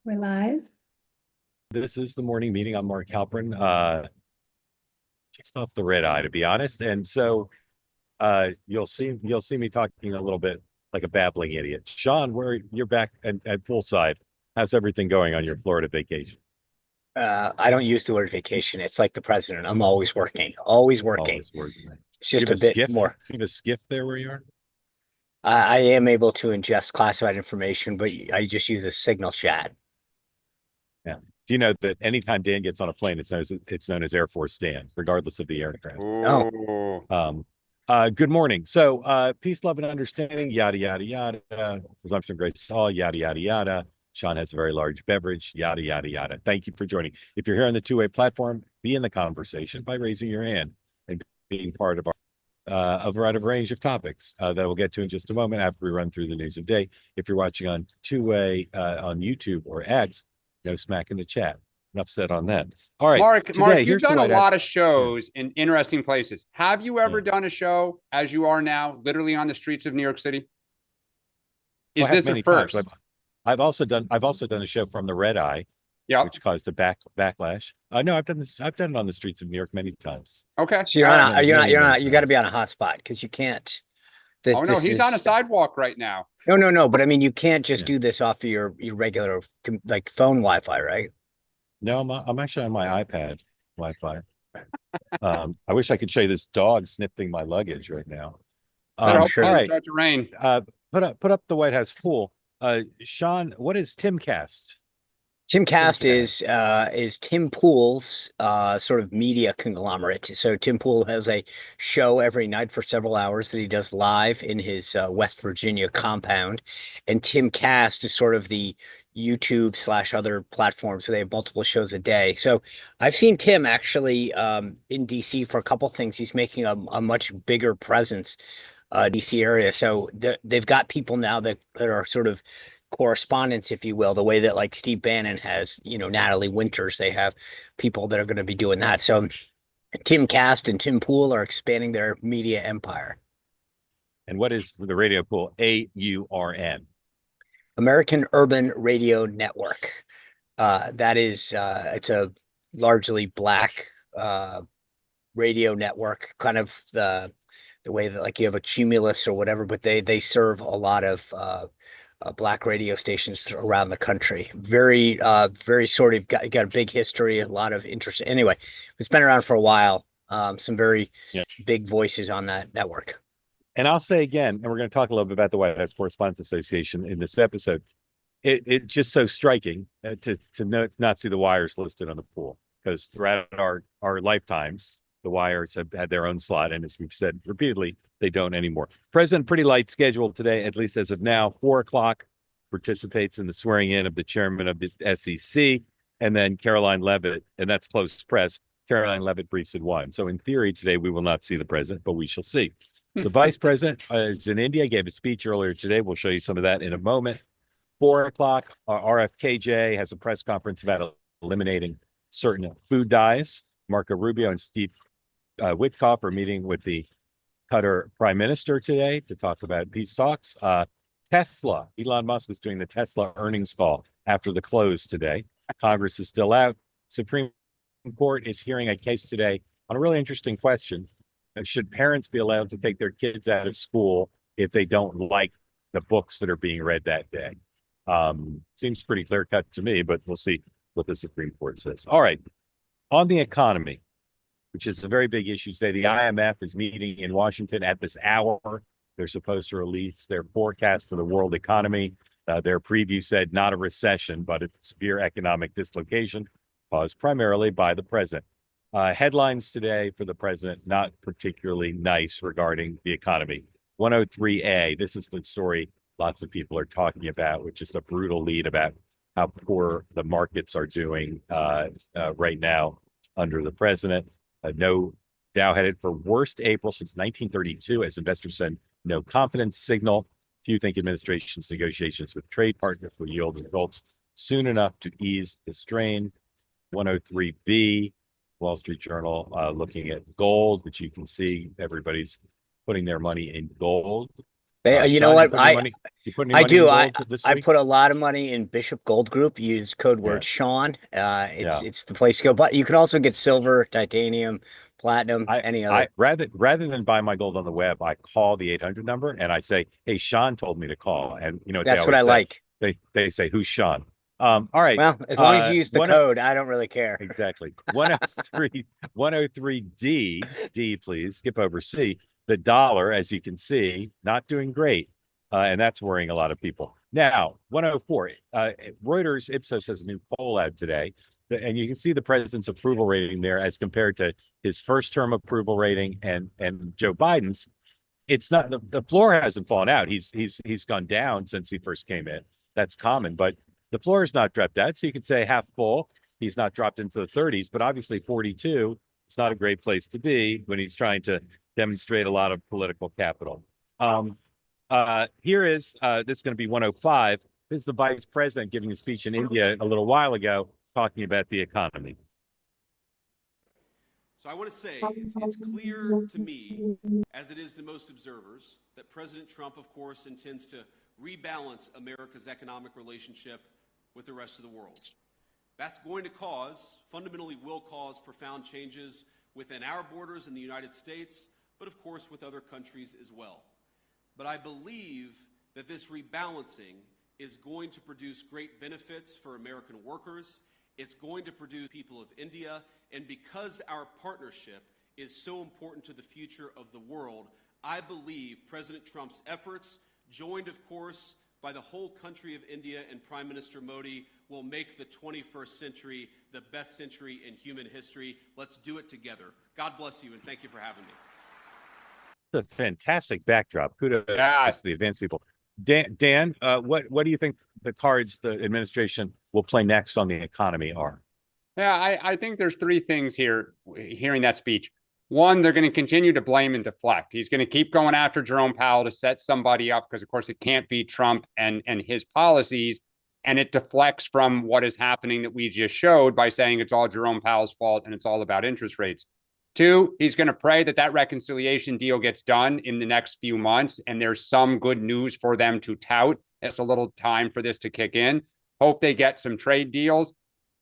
We're live. This is the morning meeting. I'm Mark Halperin, just off the red eye, to be honest. And so you'll see me talking a little bit like a babbling idiot. Sean, where you're back at poolside. How's everything going on your Florida vacation? I don't use the word vacation. It's like the president. I'm always working, always working. Always working. It's Do you just have a a bit skiff? Do more. you have a skiff there where you are? I am able to ingest classified information, but I just use a signal chat. Yeah. Do you know that anytime Dan gets on a plane, it's known as Air Force Dan, regardless of the aircraft. Oh, Oh, Good morning. So, peace, love, and understanding, yada, yada, yada. Presumption of grace, all, yada, yada, yada. Sean has a very large beverage, yada, yada, yada. Thank you for joining. If you're here on the two-way platform, be in the conversation by raising your hand and being part of our a variety of range of topics that we'll get to in just a moment after we run through the news of the day. If you're watching on two-way on YouTube or X, no smack in the chat. Enough said on that. All right, Mark, you've here's the done a White House. lot of shows in interesting places. Have you ever Yeah. done a show as you are now, literally on the streets of New York City? Well, Is I have this a many times. first? I've also done a show from the red eye, Yeah. which caused a backlash. No, I've done this. I've done it on the streets of New York many times. Okay. so you're All on right. a, you're not, Many, you're many not, you got to be on times. a hotspot because you can't. Oh no, This he's on is a sidewalk right now. no. But I mean, you can't just Yeah. do this off of your regular like phone Wi-Fi, right? No, I'm actually on my iPad Wi-Fi. I wish I could show you this dog sniffing my luggage right now. Better I'm hope it sure All doesn't right. start to rain. Put up the White House pool. Sean, what is Timcast? Timcast Timcast. is Tim Pool's sort of media conglomerate. So Tim Pool has a show every night for several hours that he does live in his West Virginia compound, and Timcast is sort of the YouTube slash other platforms. So they have multiple shows a day. So I've seen Tim actually in DC for a couple things. He's making a much bigger presence DC area. So they've got people now that are sort of correspondents, if you will, the way that like Steve Bannon has, Natalie Winters, they have people that are going to be doing that. So Tim Cast and Tim Pool are expanding their media empire. And what is the radio pool? AURN. American Urban Radio Network. That is, it's a largely black radio network, kind of the way that like you have a Cumulus or whatever, but they serve a lot of black radio stations around the country. Very sort of got a big history, a lot of interest. Anyway, it's been around for a while. Some very Yeah. big voices on that network. And I'll say again, and we're going to talk a little bit about the White House Correspondents Association in this episode. It's just so striking to not see the wires listed on the pool, because throughout our lifetimes, the wires have had their own slot, and as we've said repeatedly, they don't anymore. President, pretty light schedule today, at least as of now. 4:00 participates in the swearing in of the chairman of the SEC, and then Caroline Leavitt, and that's closed press. Caroline Leavitt briefs at 1. So in theory, today we will not see the president, but we shall see. The vice president is in India, gave a speech earlier today. We'll show you some of that in a moment. 4:00, RFKJ has a press conference about eliminating certain food dyes. Marco Rubio and Steve Witkoff are meeting with the Qatar Prime Minister today to talk about peace talks. Tesla, Elon Musk is doing the Tesla earnings call after the close today. Congress is still out. Supreme Court is hearing a case today on a really interesting question. Should parents be allowed to take their kids out of school if they don't like the books that are being read that day? Seems pretty clear cut to me, but we'll see what the Supreme Court says. All right. On the economy, which is a very big issue today, the IMF is meeting in Washington at this hour. They're supposed to release their forecast for the world economy. Their preview said not a recession, but a severe economic dislocation caused primarily by the president. Headlines today for the president, not particularly nice regarding the economy. 103A, this is the story lots of people are talking about, which is a brutal lead about how poor the markets are doing right now under the president. No Dow headed for worst April since 1932 as investors send no confidence signal. Few think administration's negotiations with trade partners will yield results soon enough to ease the strain. 103B, Wall Street Journal looking at gold, which you can see everybody's putting their money in gold. You know Sean, what? you put any I money do. in gold this I week? put a lot of money in Bishop Gold Group. Use code Yeah. word Sean. Yeah. It's the place to go. But you can also get silver, titanium, platinum, any other. I rather than buy my gold on the web, I call the 800 number and I say, "Hey, Sean told me to call." And you know what they That's what always I say? like. They say, "Who's Sean?" All right. Well, as long as you use the One code, I don't really care. exactly 103 D, please skip over C. The dollar, as you can see, not doing great, and that's worrying a lot of people. Now 104. Reuters Ipsos has a new poll out today, and you can see the president's approval rating there as compared to his first term approval rating and Joe Biden's. It's not the floor hasn't fallen out. He's gone down since he first came in. That's common, but the floor is not dropped out. So you could say half full. He's not dropped into the 30s, but obviously 42. It's not a great place to be when he's trying to demonstrate a lot of political capital. Here is this is going to be 105. This is the vice president giving a speech in India a little while ago, talking about the economy. So I want to say it's clear to me, as it is to most observers, that President Trump, of course, intends to rebalance America's economic relationship with the rest of the world. That's going to fundamentally will cause profound changes within our borders in the United States, but of course with other countries as well. But I believe that this rebalancing is going to produce great benefits for American workers. It's going to produce people of India, and because our partnership is so important to the future of the world, I believe President Trump's efforts, joined of course by the whole country of India and Prime Minister Modi, will make the 21st century the best century in human history. Let's do it together. God bless you, and thank you for having me. It's a fantastic backdrop. Kudos to the advanced people. Dan, what do you think the cards the administration will play next on the economy are? Yeah, I think there's three things here, hearing that speech. One, they're going to continue to blame and deflect. He's going to keep going after Jerome Powell to set somebody up because, of course, it can't be Trump and his policies. And it deflects from what is happening that we just showed by saying it's all Jerome Powell's fault and it's all about interest rates. Two, he's going to pray that that reconciliation deal gets done in the next few months and there's some good news for them to tout. It's a little time for this to kick in. Hope they get some trade deals.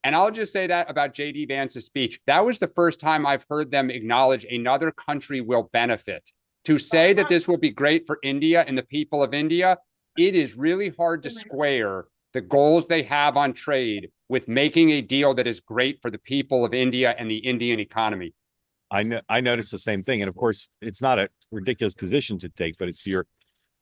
And I'll just say that about J.D. Vance's speech. That was the first time I've heard them acknowledge another country will benefit. To say that this will be great for India and the people of India, it is really hard to square the goals they have on trade with making a deal that is great for the people of India and the Indian economy. I noticed the same thing. And of course, it's not a ridiculous position to take, but it's your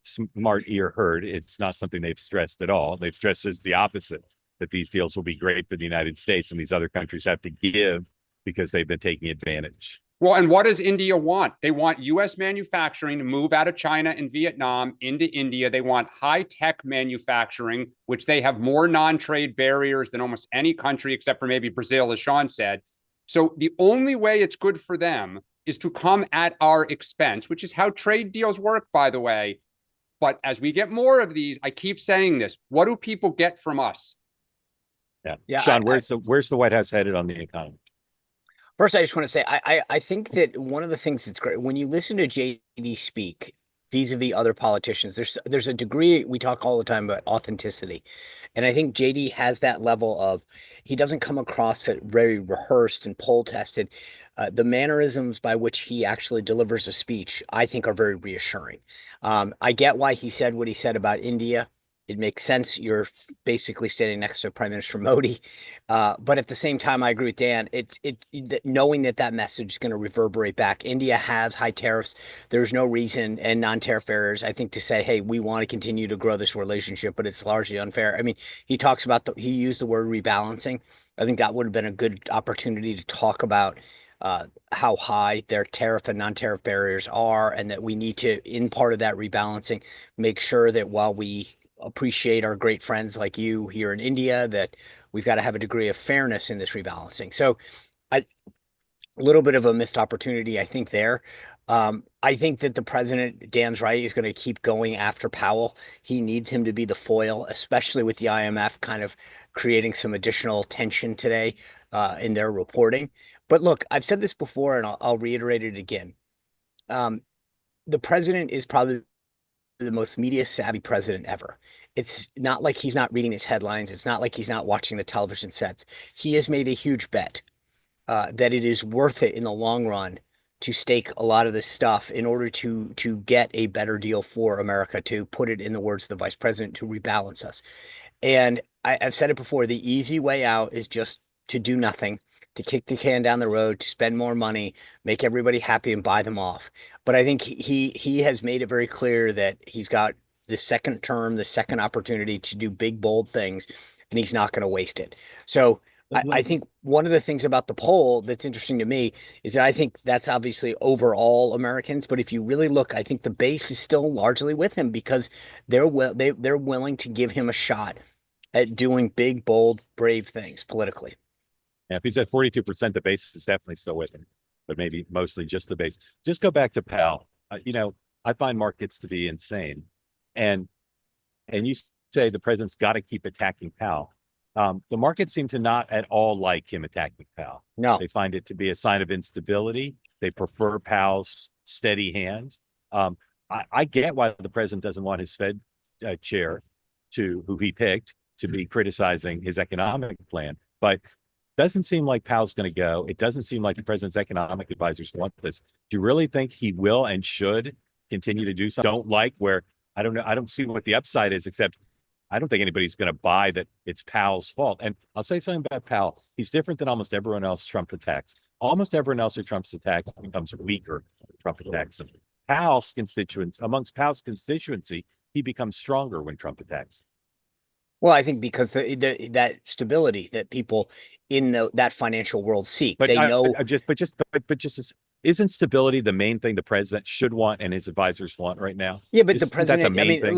smart ear heard. It's not something they've stressed at all. They've stressed as the opposite, that these deals will be great for the United States and these other countries have to give because they've been taking advantage. Well, and what does India want? They want U.S. manufacturing to move out of China and Vietnam into India. They want high-tech manufacturing, which they have more non-trade barriers than almost any country except for maybe Brazil, as Sean said. So the only way it's good for them is to come at our expense, which is how trade deals work, by the way. But as we get more of these, I keep saying this, what do people get from us? Yeah. Sean, where's the White House headed on the economy? First, I just want to say, I think that one of the things that's great, when you listen to JD speak vis-a-vis other politicians, there's a degree, we talk all the time about authenticity. And I think JD has that level of, he doesn't come across it very rehearsed and poll tested. The mannerisms by which he actually delivers a speech, I think are very reassuring. I get why he said what he said about India. It makes sense. You're basically standing next to Prime Minister Modi. But at the same time, I agree with Dan. It's knowing that message is going to reverberate back. India has high tariffs. There's no reason, and non-tariff barriers, I think, to say, hey, we want to continue to grow this relationship, but it's largely unfair. I mean, he talks about, he used the word rebalancing. I think that would have been a good opportunity to talk about how high their tariff and non-tariff barriers are, and that we need to, in part of that rebalancing, make sure that while we appreciate our great friends like you here in India, that we've got to have a degree of fairness in this rebalancing. So a little bit of a missed opportunity, I think, there. I think that the president, Dan's right, is going to keep going after Powell. He needs him to be the foil, especially with the IMF kind of creating some additional tension today in their reporting. But look, I've said this before, and I'll reiterate it again. The president is probably the most media savvy president ever. It's not like he's not reading his headlines. It's not like he's not watching the television sets. He has made a huge bet that it is worth it in the long run to stake a lot of this stuff in order to get a better deal for America, to put it in the words of the vice president, to rebalance us. And I've said it before, the easy way out is just to do nothing, to kick the can down the road, to spend more money, make everybody happy and buy them off. But I think he has made it very clear that he's got the second term, the second opportunity to do big, bold things, and he's not going to waste it. So I think one of the things about the poll that's interesting to me is that I think that's obviously overall Americans, but if you really look, I think the base is still largely with him because they're willing to give him a shot at doing big, bold, brave things politically. Yeah, if he's at 42%, the base is definitely still with him, but maybe mostly just the base. Just go back to Powell. I find markets to be insane, and you say the president's got to keep attacking Powell. The markets seem to not at all like him attacking Powell. No, they find it to be a sign of instability. They prefer Powell's steady hand. I get why the president doesn't want his Fed chair, who he picked, to be criticizing his economic plan, but doesn't seem like Powell's going to go. It doesn't seem like the president's economic advisors want this. Do you really think he will and should continue to do something? Don't like where, I don't know. I don't see what the upside is, except I don't think anybody's going to buy that it's Powell's fault. And I'll say something about Powell. He's different than almost everyone else Trump attacks. Almost everyone else who Trump attacks becomes weaker when Trump attacks him. Amongst Powell's constituency, he becomes stronger when Trump attacks. Well, I think because that stability that people in that financial world seek, but they know. Isn't stability the main thing the president should want and his advisors want right now? Yeah, but the president, thing?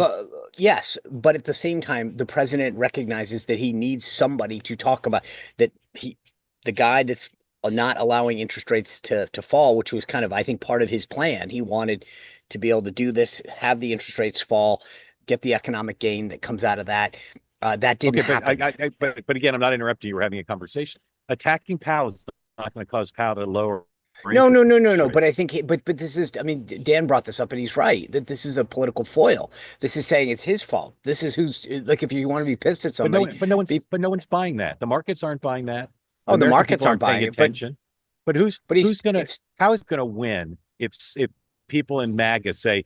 Yes, but at the same time, the president recognizes that he needs somebody to talk about that. The guy that's not allowing interest rates to fall, which was kind of, I think, part of his plan. He wanted to be able to do this, have the interest rates fall, get the economic gain that comes out of that. That didn't happen. But again, I'm not interrupting you. We're having a conversation. Attacking Powell is not going to cause Powell to lower. No. But I think, but this is, I mean, Dan brought this up, and he's right that this is a political foil. This is saying it's his fault. This is who's like, if you want to be pissed at somebody, but no one's buying that. The markets aren't buying that. Oh, the markets aren't buying attention. But who's gonna win if people in MAGA say,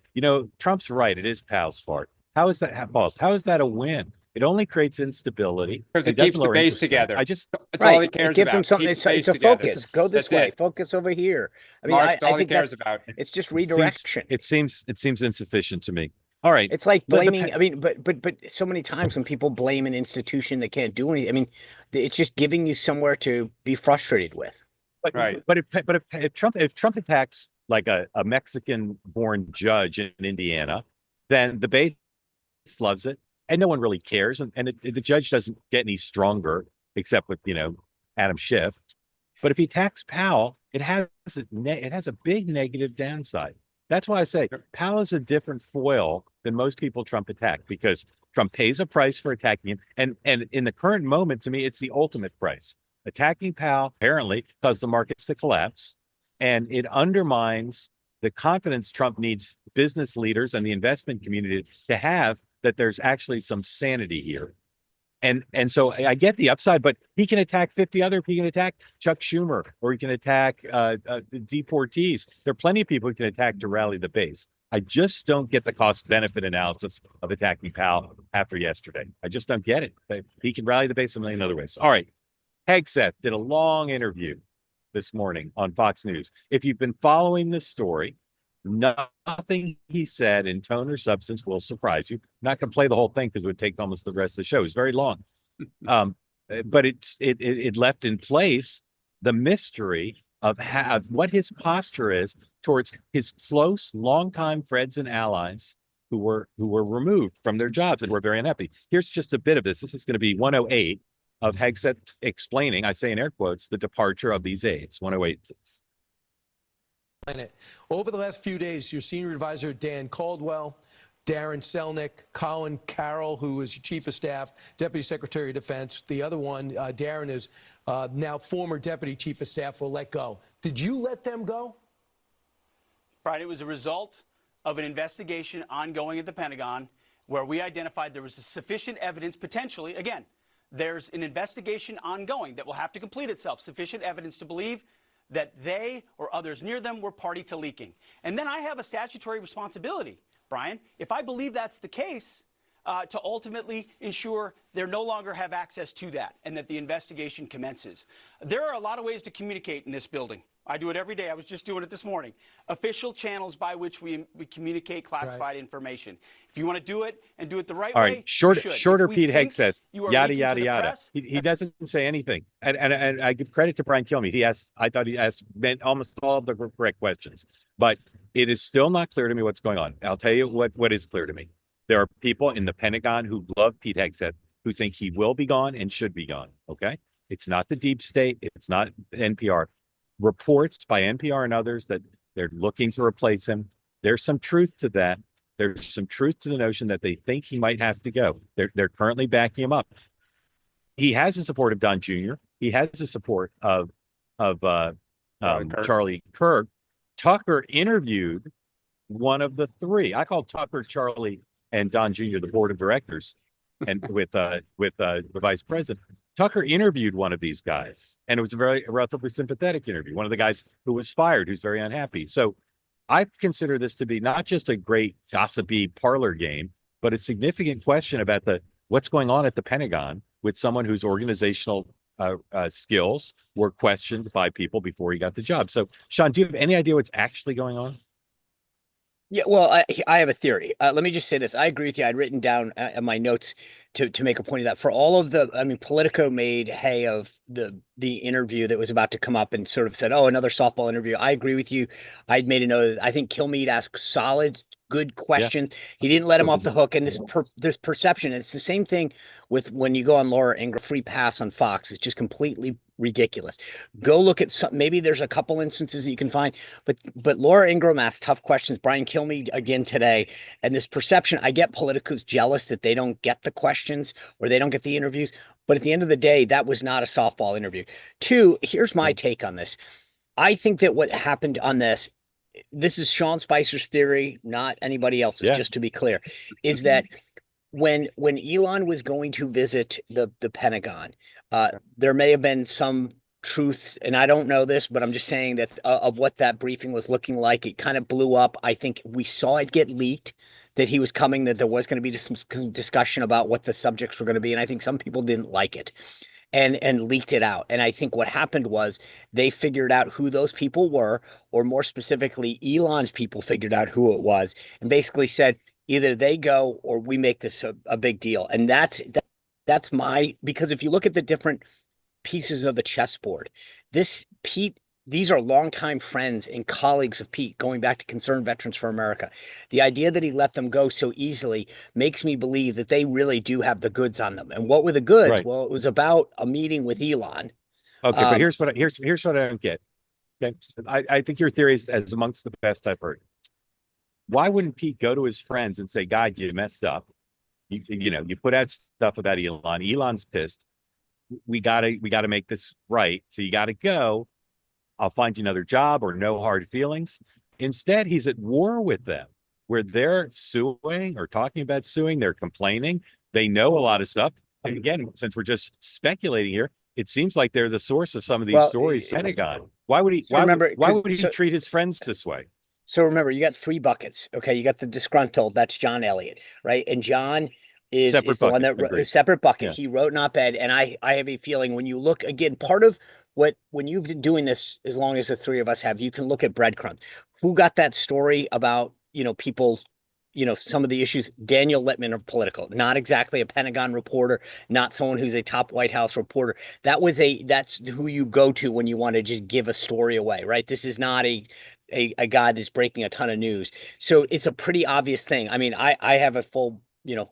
Trump's right, it is Powell's fault? How is that false? How is that a win? It only creates instability because it keeps the base together. That's all he cares about. It gives him something. It's a focus. Go this way. Focus over here. I mean, Mark, I think cares about. It's just redirection. It seems insufficient to me. All right. It's like blaming. I mean, but so many times when people blame an institution that can't do anything, I mean, it's just giving you somewhere to be frustrated with. Right. But if Trump attacks like a Mexican-born judge in Indiana, then the base loves it. And no one really cares. And the judge doesn't get any stronger, except with, Adam Schiff. But if he attacks Powell, it has a big negative downside. That's why I say Powell is a different foil than most people Trump attack, because Trump pays a price for attacking him. And in the current moment, to me, it's the ultimate price. Attacking Powell apparently caused the markets to collapse, and it undermines the confidence Trump needs business leaders and the investment community to have that there's actually some sanity here. And so I get the upside, but he can attack 50 other, he can attack Chuck Schumer, or he can attack the deportees. There are plenty of people he can attack to rally the base. I just don't get the cost benefit analysis of attacking Powell after yesterday. I just don't get it. He can rally the base a million other ways. All right. Hegseth did a long interview this morning on Fox News. If you've been following this story, nothing he said in tone or substance will surprise you. I'm not going to play the whole thing because it would take almost the rest of the show. It's very long. But it left in place the mystery of what his posture is towards his close, longtime friends and allies who were removed from their jobs and were very unhappy. Here's just a bit of this. This is going to be 108 of Hegseth explaining, I say in air quotes, the departure of these aides. 108. Over the last few days, your senior advisor, Dan Caldwell, Darren Selnick, Colin Carroll, who was your chief of staff, deputy secretary of defense. The other one, Darren, is now former deputy chief of staff, were let go. Did you let them go? Right. It was a result of an investigation ongoing at the Pentagon where we identified there was sufficient evidence, potentially, again, there's an investigation ongoing that will have to complete itself, sufficient evidence to believe that they or others near them were party to leaking. And then I have a statutory responsibility, Brian, if I believe that's the case, to ultimately ensure they no longer have access to that and that the investigation commences. There are a lot of ways to communicate in this building. I do it every day. I was just doing it this morning. Official channels by which we communicate classified information. If you want to do it and do it the right All way, right, shorter Pete Hegseth, yada, yada, yada. He doesn't say anything. And I give credit to Brian Kilmeade. I thought he asked almost all of the correct questions. But it is still not clear to me what's going on. I'll tell you what is clear to me. There are people in the Pentagon who love Pete Hegseth who think he will be gone and should be gone, okay? It's not the deep state. It's not NPR. Reports by NPR and others that they're looking to replace him. There's some truth to that. There's some truth to the notion that they think he might have to go. They're currently backing him up. He has the support of Don Jr. He has the support of Charlie Kirk. Tucker interviewed one of the three. I call Tucker, Charlie, and Don Jr. the board of directors, and with the vice president. Tucker interviewed one of these guys, and it was a relatively sympathetic interview. One of the guys who was fired, who's very unhappy. So I consider this to be not just a great gossipy parlor game, but a significant question about what's going on at the Pentagon with someone whose organizational skills were questioned by people before he got the job. So, Sean, do you have any idea what's actually going on? Yeah, well, I have a theory. Let me just say this. I agree with you. I'd written down in my notes to make a point of that. For all of the, I mean, Politico made hay of the interview that was about to come up and sort of said, oh, another softball interview. I agree with you. I'd made a note of it. I think Kilmeade asked solid, good questions. Yeah. He didn't let him off the hook. And this perception, it's the same thing with when you go on Laura Ingraham, free pass on Fox. It's just completely ridiculous. Go look at some, maybe there's a couple instances that you can find, but Laura Ingraham asked tough questions. Brian Kilmeade again today, and this perception, I get Politico's jealous that they don't get the questions or they don't get the interviews, but at the end of the day, that was not a softball interview. Two, here's my take on this. I think that what happened on this is Sean Spicer's theory, not anybody else's, just to be clear, is that when Elon was going to visit the Pentagon, there may have been some truth, and I don't know this, but I'm just saying that of what that briefing was looking like. It kind of blew up. I think we saw it get leaked that he was coming, that there was going to be some discussion about what the subjects were going to be, and I think some people didn't like it and leaked it out. And I think what happened was they figured out who those people were, or more specifically, Elon's people figured out who it was, and basically said, either they go or we make this a big deal. And that's because if you look at the different pieces of the chessboard, these are longtime friends and colleagues of Pete, going back to Concerned Veterans for America. The idea that he let them go so easily makes me believe that they really do have the goods on them. And what were the goods? Right. Well, it was about a meeting with Elon. Okay, but here's what I don't get. Okay, I think your theory is as amongst the best I've heard. Why wouldn't Pete go to his friends and say, "God, you messed up. You put out stuff about Elon. Elon's pissed. We gotta make this right. So you gotta go. I'll find you another job," or no hard feelings. Instead, he's at war with them, where they're suing or talking about suing. They're complaining. They know a lot of stuff. And again, since we're just speculating here, it seems like they're the source of some of these stories. Pentagon. Why would he? Why would he treat his friends this way? So remember, you got three buckets. Okay, you got the disgruntled. That's John Elliott, right? And John is the one that wrote, separate bucket. Yeah. He wrote an op-ed, and I have a feeling when you look again, part of when you've been doing this as long as the three of us have, you can look at breadcrumbs. Who got that story about people? Some of the issues. Daniel Littman of Political, not exactly a Pentagon reporter, not someone who's a top White House reporter. That's who you go to when you want to just give a story away, right? This is not a guy that's breaking a ton of news. So it's a pretty obvious thing. I mean, I have a full,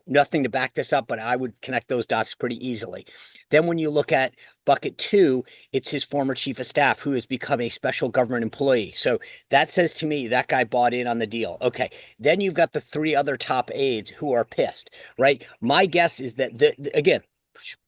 nothing to back this up, but I would connect those dots pretty easily. Then when you look at bucket two, it's his former chief of staff who has become a special government employee. So that says to me that guy bought in on the deal. Okay. Then you've got the three other top aides who are pissed, right? My guess is that, again,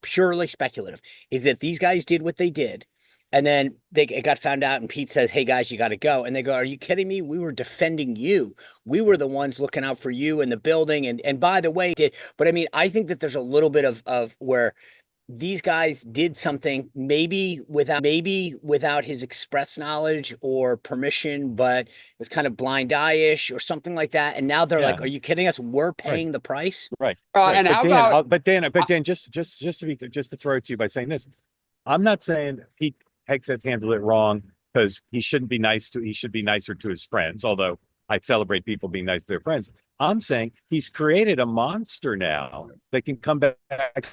purely speculative, is that these guys did what they did And then it got found out, and Pete says, "Hey guys, you got to go." And they go, "Are you kidding me? We were defending you. We were the ones looking out for you in the building." And by the way, but I mean, I think that there's a little bit of where these guys did something maybe without his express knowledge or permission, but it was kind of blind eye-ish or something like that. And now they're like, "Are you kidding us? We're paying the price." Right. And But how Dan, about but Dan, just to throw it to you by saying this, I'm not saying Pete Hegseth handled it wrong because he should be nicer to his friends, although I celebrate people being nice to their friends. I'm saying he's created a monster now that can come back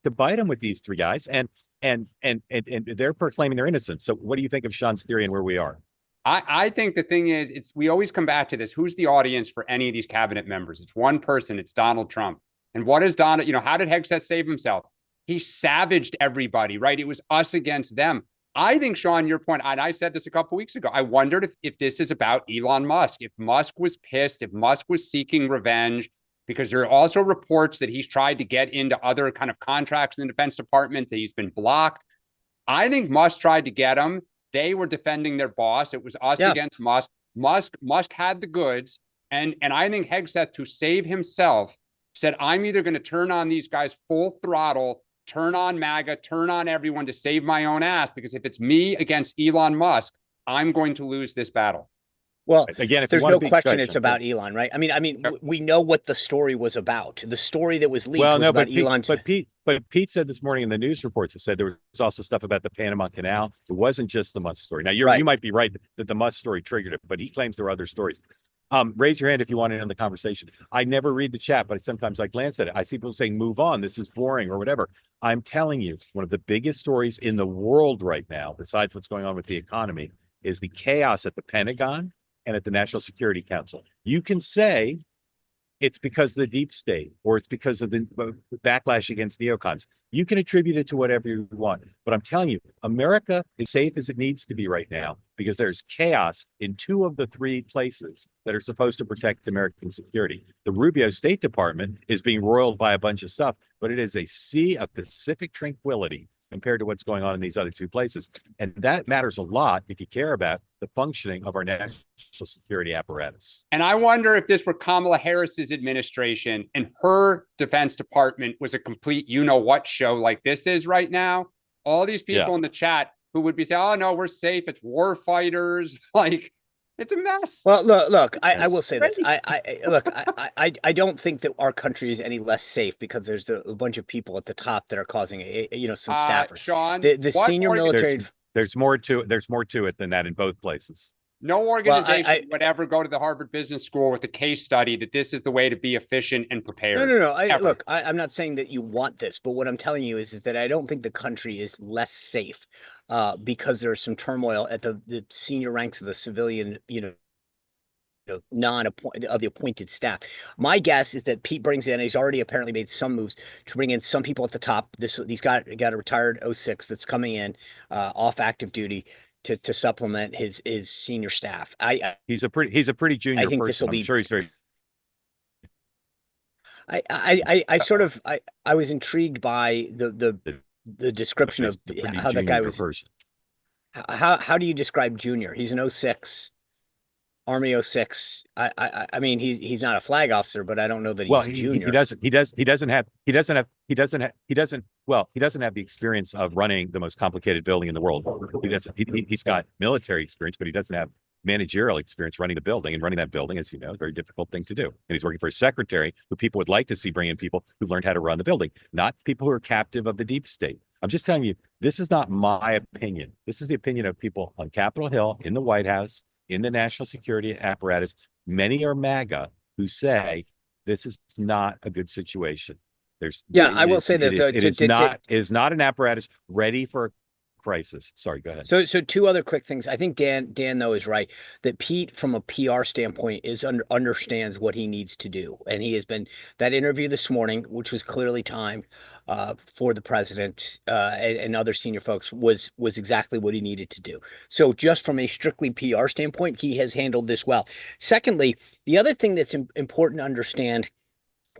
to bite him with these three guys, and they're proclaiming their innocence. So what do you think of Sean's theory and where we are? I think the thing is, we always come back to this. Who's the audience for any of these cabinet members? It's one person. It's Donald Trump. And what is Donald? How did Hegseth save himself? He savaged everybody, right? It was us against them. I think, Sean, your point, and I said this a couple of weeks ago, I wondered if this is about Elon Musk, if Musk was pissed, if Musk was seeking revenge, because there are also reports that he's tried to get into other kind of contracts in the Defense Department, that he's been blocked. I think Musk tried to get him. They were defending their boss. It was us against Musk. Musk had the goods. And I think Hegseth, to save himself, said, I'm either going to turn on these guys full throttle, turn on MAGA, turn on everyone to save my own ass, because if it's me against Elon Musk, I'm going to lose this battle. Well, again, if there's no question it's about Elon, right? I mean, we know what the story was about. The story that was leaked was about Elon. But Pete said this morning in the news reports, it said there was also stuff about the Panama Canal. It wasn't just the Musk story. Now, you might be right that the Musk story triggered it, but he claims there are other stories. Raise your hand if you want in on the conversation. I never read the chat, but sometimes I glance at it. I see people saying, move on, this is boring or whatever. I'm telling you, one of the biggest stories in the world right now, besides what's going on with the economy, is the chaos at the Pentagon and at the National Security Council. You can say it's because of the deep state or it's because of the backlash against neocons. You can attribute it to whatever you want. But I'm telling you, America is safe as it needs to be right now because there's chaos in two of the three places that are supposed to protect American security. The Rubio State Department is being roiled by a bunch of stuff, but it is a sea of Pacific tranquility compared to what's going on in these other two places. And that matters a lot if you care about the functioning of our national security apparatus. And I wonder if this were Kamala Harris's administration and her Defense Department was a complete you-know-what show like this is right now. All these people in the chat who would be saying, oh, no, we're safe. It's war fighters. Like, it's a mess. Well, look, I will say this. I don't think that our country is any less safe because there's a bunch of people at the top that are causing some staffers. Sean, the senior military. There's more to it than that in both places. No organization would ever go to the Harvard Business School with a case study that this is the way to be efficient and prepared. No. Look, I'm not saying that you want this, but what I'm telling you is that I don't think the country is less safe because there's some turmoil at the senior ranks of the civilian, of the appointed staff. My guess is that Pete brings in, he's already apparently made some moves to bring in some people at the top. He's got a retired 06 that's coming in off active duty to supplement his senior staff. He's a pretty junior I think person. this will be. I'm sure he's very. I was intrigued by the description of how that guy was. Person. How do you describe Junior? He's an 06. Army 06. I mean, he's not a flag officer, but I don't know that he's junior. He doesn't have the experience of running the most complicated building in the world. He's got military experience, but he doesn't have managerial experience running the building, and running that building, as you know, is a very difficult thing to do. And he's working for a secretary who people would like to see bring in people who've learned how to run the building, not people who are captive of the deep state. I'm just telling you, this is not my opinion. This is the opinion of people on Capitol Hill, in the White House, in the national security apparatus. Many are MAGA who say this is not a good situation. I will say this. It is not an apparatus ready for a crisis. Sorry, go ahead. So two other quick things. I think Dan though is right that Pete, from a PR standpoint, understands what he needs to do, and he has been that interview this morning, which was clearly timed for the president and other senior folks, was exactly what he needed to do. So just from a strictly PR standpoint, he has handled this well. Secondly, the other thing that's important to understand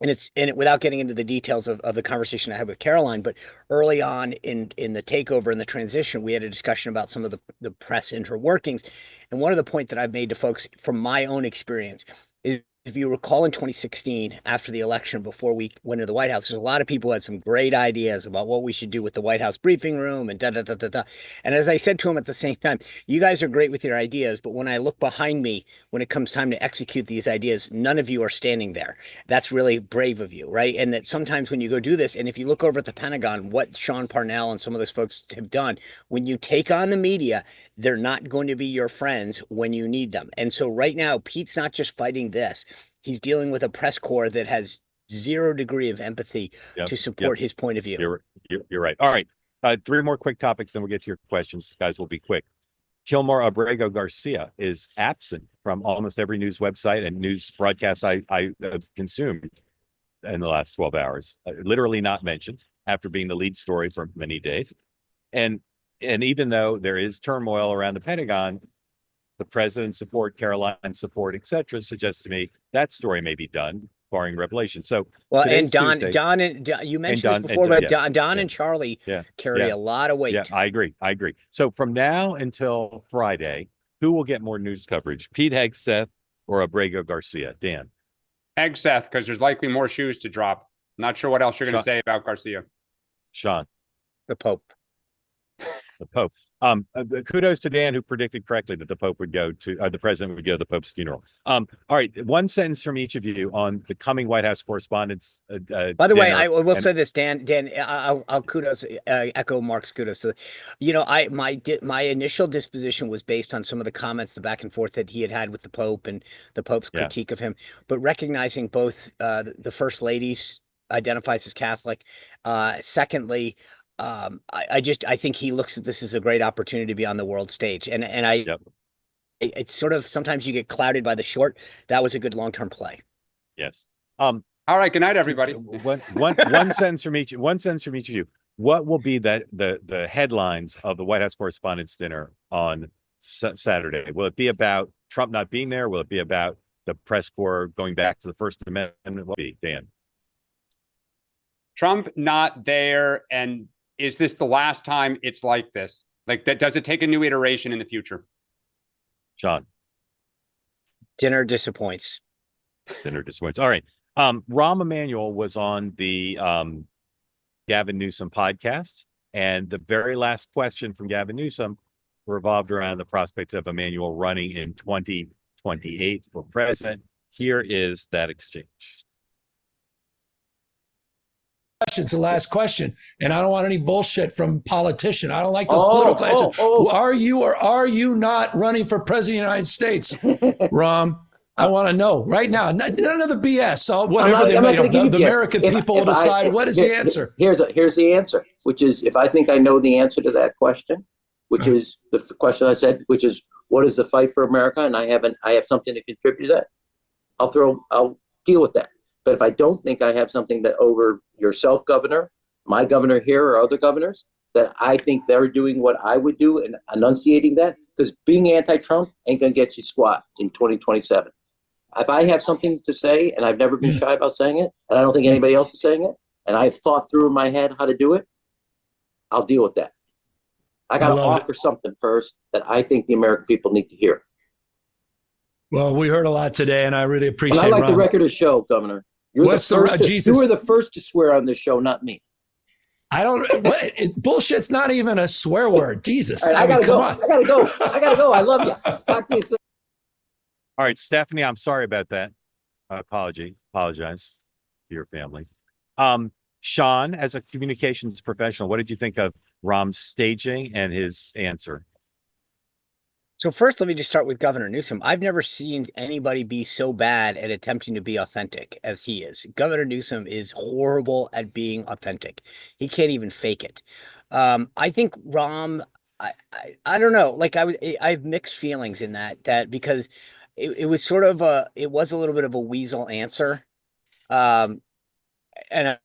without getting into the details of the conversation I had with Caroline, but early on in the takeover and the transition, we had a discussion about some of the press interworkings. And one of the points that I've made to folks from my own experience is, if you recall, in 2016, after the election, before we went into the White House, there's a lot of people who had some great ideas about what we should do with the White House briefing room and da da da da da. And as I said to him at the same time, you guys are great with your ideas, but when I look behind me, when it comes time to execute these ideas, none of you are standing there. That's really brave of you, right? And that sometimes when you go do this, and if you look over at the Pentagon, what Sean Parnell and some of those folks have done, when you take on the media, they're not going to be your friends when you need them. And so right now, Pete's not just fighting this. He's dealing with a press corps that has 0 degree of empathy to support his point of view. You're right. All right. 3 more quick topics, then we'll get to your questions. Guys, will be quick. Kilmar Ábrego García is absent from almost every news website and news broadcast I consumed in the last 12 hours. Literally not mentioned after being the lead story for many days. And even though there is turmoil around the Pentagon, the president's support, Caroline's support, etc., suggests to me that story may be done, barring revelation. So, well, and Don, Tuesday, you mentioned this before, but Don and Charlie carry a lot of weight. Yeah, I agree. So from now until Friday, who will get more news coverage, Pete Hegseth or Ábrego García? Dan? Hegseth, because there's likely more shoes to drop. Not sure what else you're going to say about Garcia. Sean? The Pope. The Pope. Kudos to Dan, who predicted correctly that the Pope would go to the president would go to the Pope's funeral. All right, one sentence from each of you on the coming White House correspondence. By the way, I will say this, Dan. I'll kudos echo Mark's kudos. So, my initial disposition was based on some of the comments, the back and forth that he had with the Pope and the Pope's critique of him, but recognizing both the First Lady's identifies as Catholic. Secondly, I think he looks at this as a great opportunity to be on the world stage, and it's sort of, sometimes you get clouded by the short. That was a good long-term play. Yes. All right. Good night, everybody. One sentence from each. One sentence from each of you. What will be the headlines of the White House Correspondents' Dinner on Saturday? Will it be about Trump not being there? Will it be about the press corps going back to the First Amendment? What will it be, Dan? Trump not there, and is this the last time it's like this? Like, that, does it take a new iteration in the future? Sean? Dinner disappoints. Dinner disappoints. All right. Rahm Emanuel was on the Gavin Newsom podcast, and the very last question from Gavin Newsom revolved around the prospect of Emanuel running in 2028 for president. Here is that exchange. It's the last question, and I don't want any bullshit from politician. I don't like those political answers. Are you or are you not running for president of the United States, Rahm? I want to know right now. None of the BS. Whatever they made up. The American people will decide. What is the answer? Here's the answer, which is, if I think I know the answer to that question, which is the question I said, which is, what is the fight for America? And I have something to contribute to that. I'll deal with that. But if I don't think I have something that over yourself, Governor, my governor here, or other governors, that I think they're doing what I would do and enunciating that, because being anti-Trump ain't going to get you squat in 2027. If I have something to say, and I've never been shy about saying it, and I don't think anybody else is saying it, and I've thought through in my head how to do it, I'll deal with that. I got to offer something first that I think the American people need to hear. Well, we heard a lot today, and I really appreciate it. I like the record to show, Governor. You were the first to swear on this show, not me. I don't. Bullshit's not even a swear word. Jesus, right, I gotta go. I gotta go. I love you. Talk to you soon. All right, Stephanie, I'm sorry about that. Apologize to your family. Sean, as a communications professional, what did you think of Rahm's staging and his answer? So first, let me just start with Governor Newsom. I've never seen anybody be so bad at attempting to be authentic as he is. Governor Newsom is horrible at being authentic. He can't even fake it. I think Rahm, I don't know. Like I have mixed feelings in that because it was sort of it was a little bit of a weasel answer, and I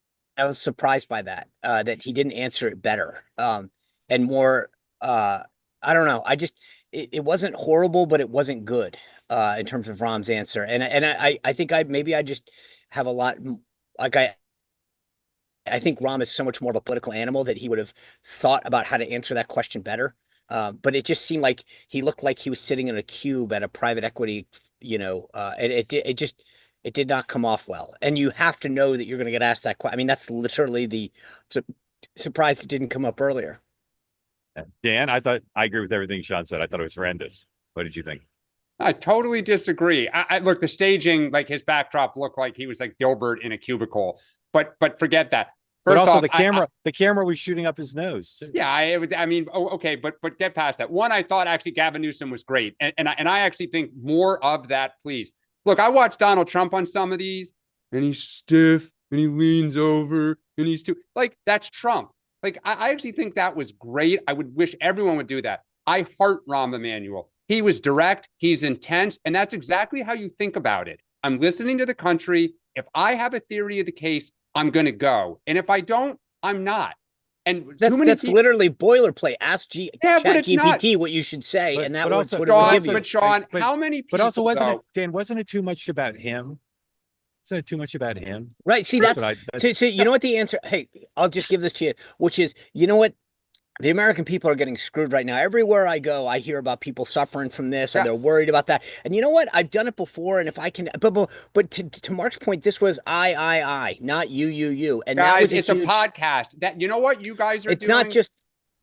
was surprised by that he didn't answer it better and more. I don't know. It wasn't horrible, but it wasn't good in terms of Rahm's answer. And I think I just have a lot like I think Rahm is so much more of a political animal that he would have thought about how to answer that question better. But it just seemed like he looked like he was sitting in a cube at a private equity, and it did not come off well. And you have to know that you're going to get asked that question. I mean, that's literally the surprise it didn't come up earlier. Dan, I agree with everything Sean said. I thought it was horrendous. What did you think? I totally disagree. I look, the staging, like his backdrop looked like he was like Dilbert in a cubicle, but forget that. But First also off, the camera was shooting up his nose too. Yeah, I mean, okay, but get past that. One, I thought actually Gavin Newsom was great, and I actually think more of that, please. Look, I watched Donald Trump on some of these, and he's stiff, and he leans over, and he's too like that's Trump. Like I actually think that was great. I would wish everyone would do that. I heart Rahm Emanuel. He was direct, he's intense, and that's exactly how you think about it. I'm listening to the country. If I have a theory of the case, I'm going to go. And if I don't, I'm not. And that's literally boilerplate. Ask ChatGPT what you should say, but, and that was what it would give you. But Sean, how many people, but also wasn't it too much about him? Wasn't it too much about him? Right. See, so you know what the answer, hey, I'll just give this to you, which is, you know what? The American people are getting screwed right now. Everywhere I go, I hear about people suffering from this, and they're worried about that. And you know what? I've done it before, and if I can, but to Mark's point, this was I, not you. And guys, that was it's a podcast. That you know what you guys are doing. It's not just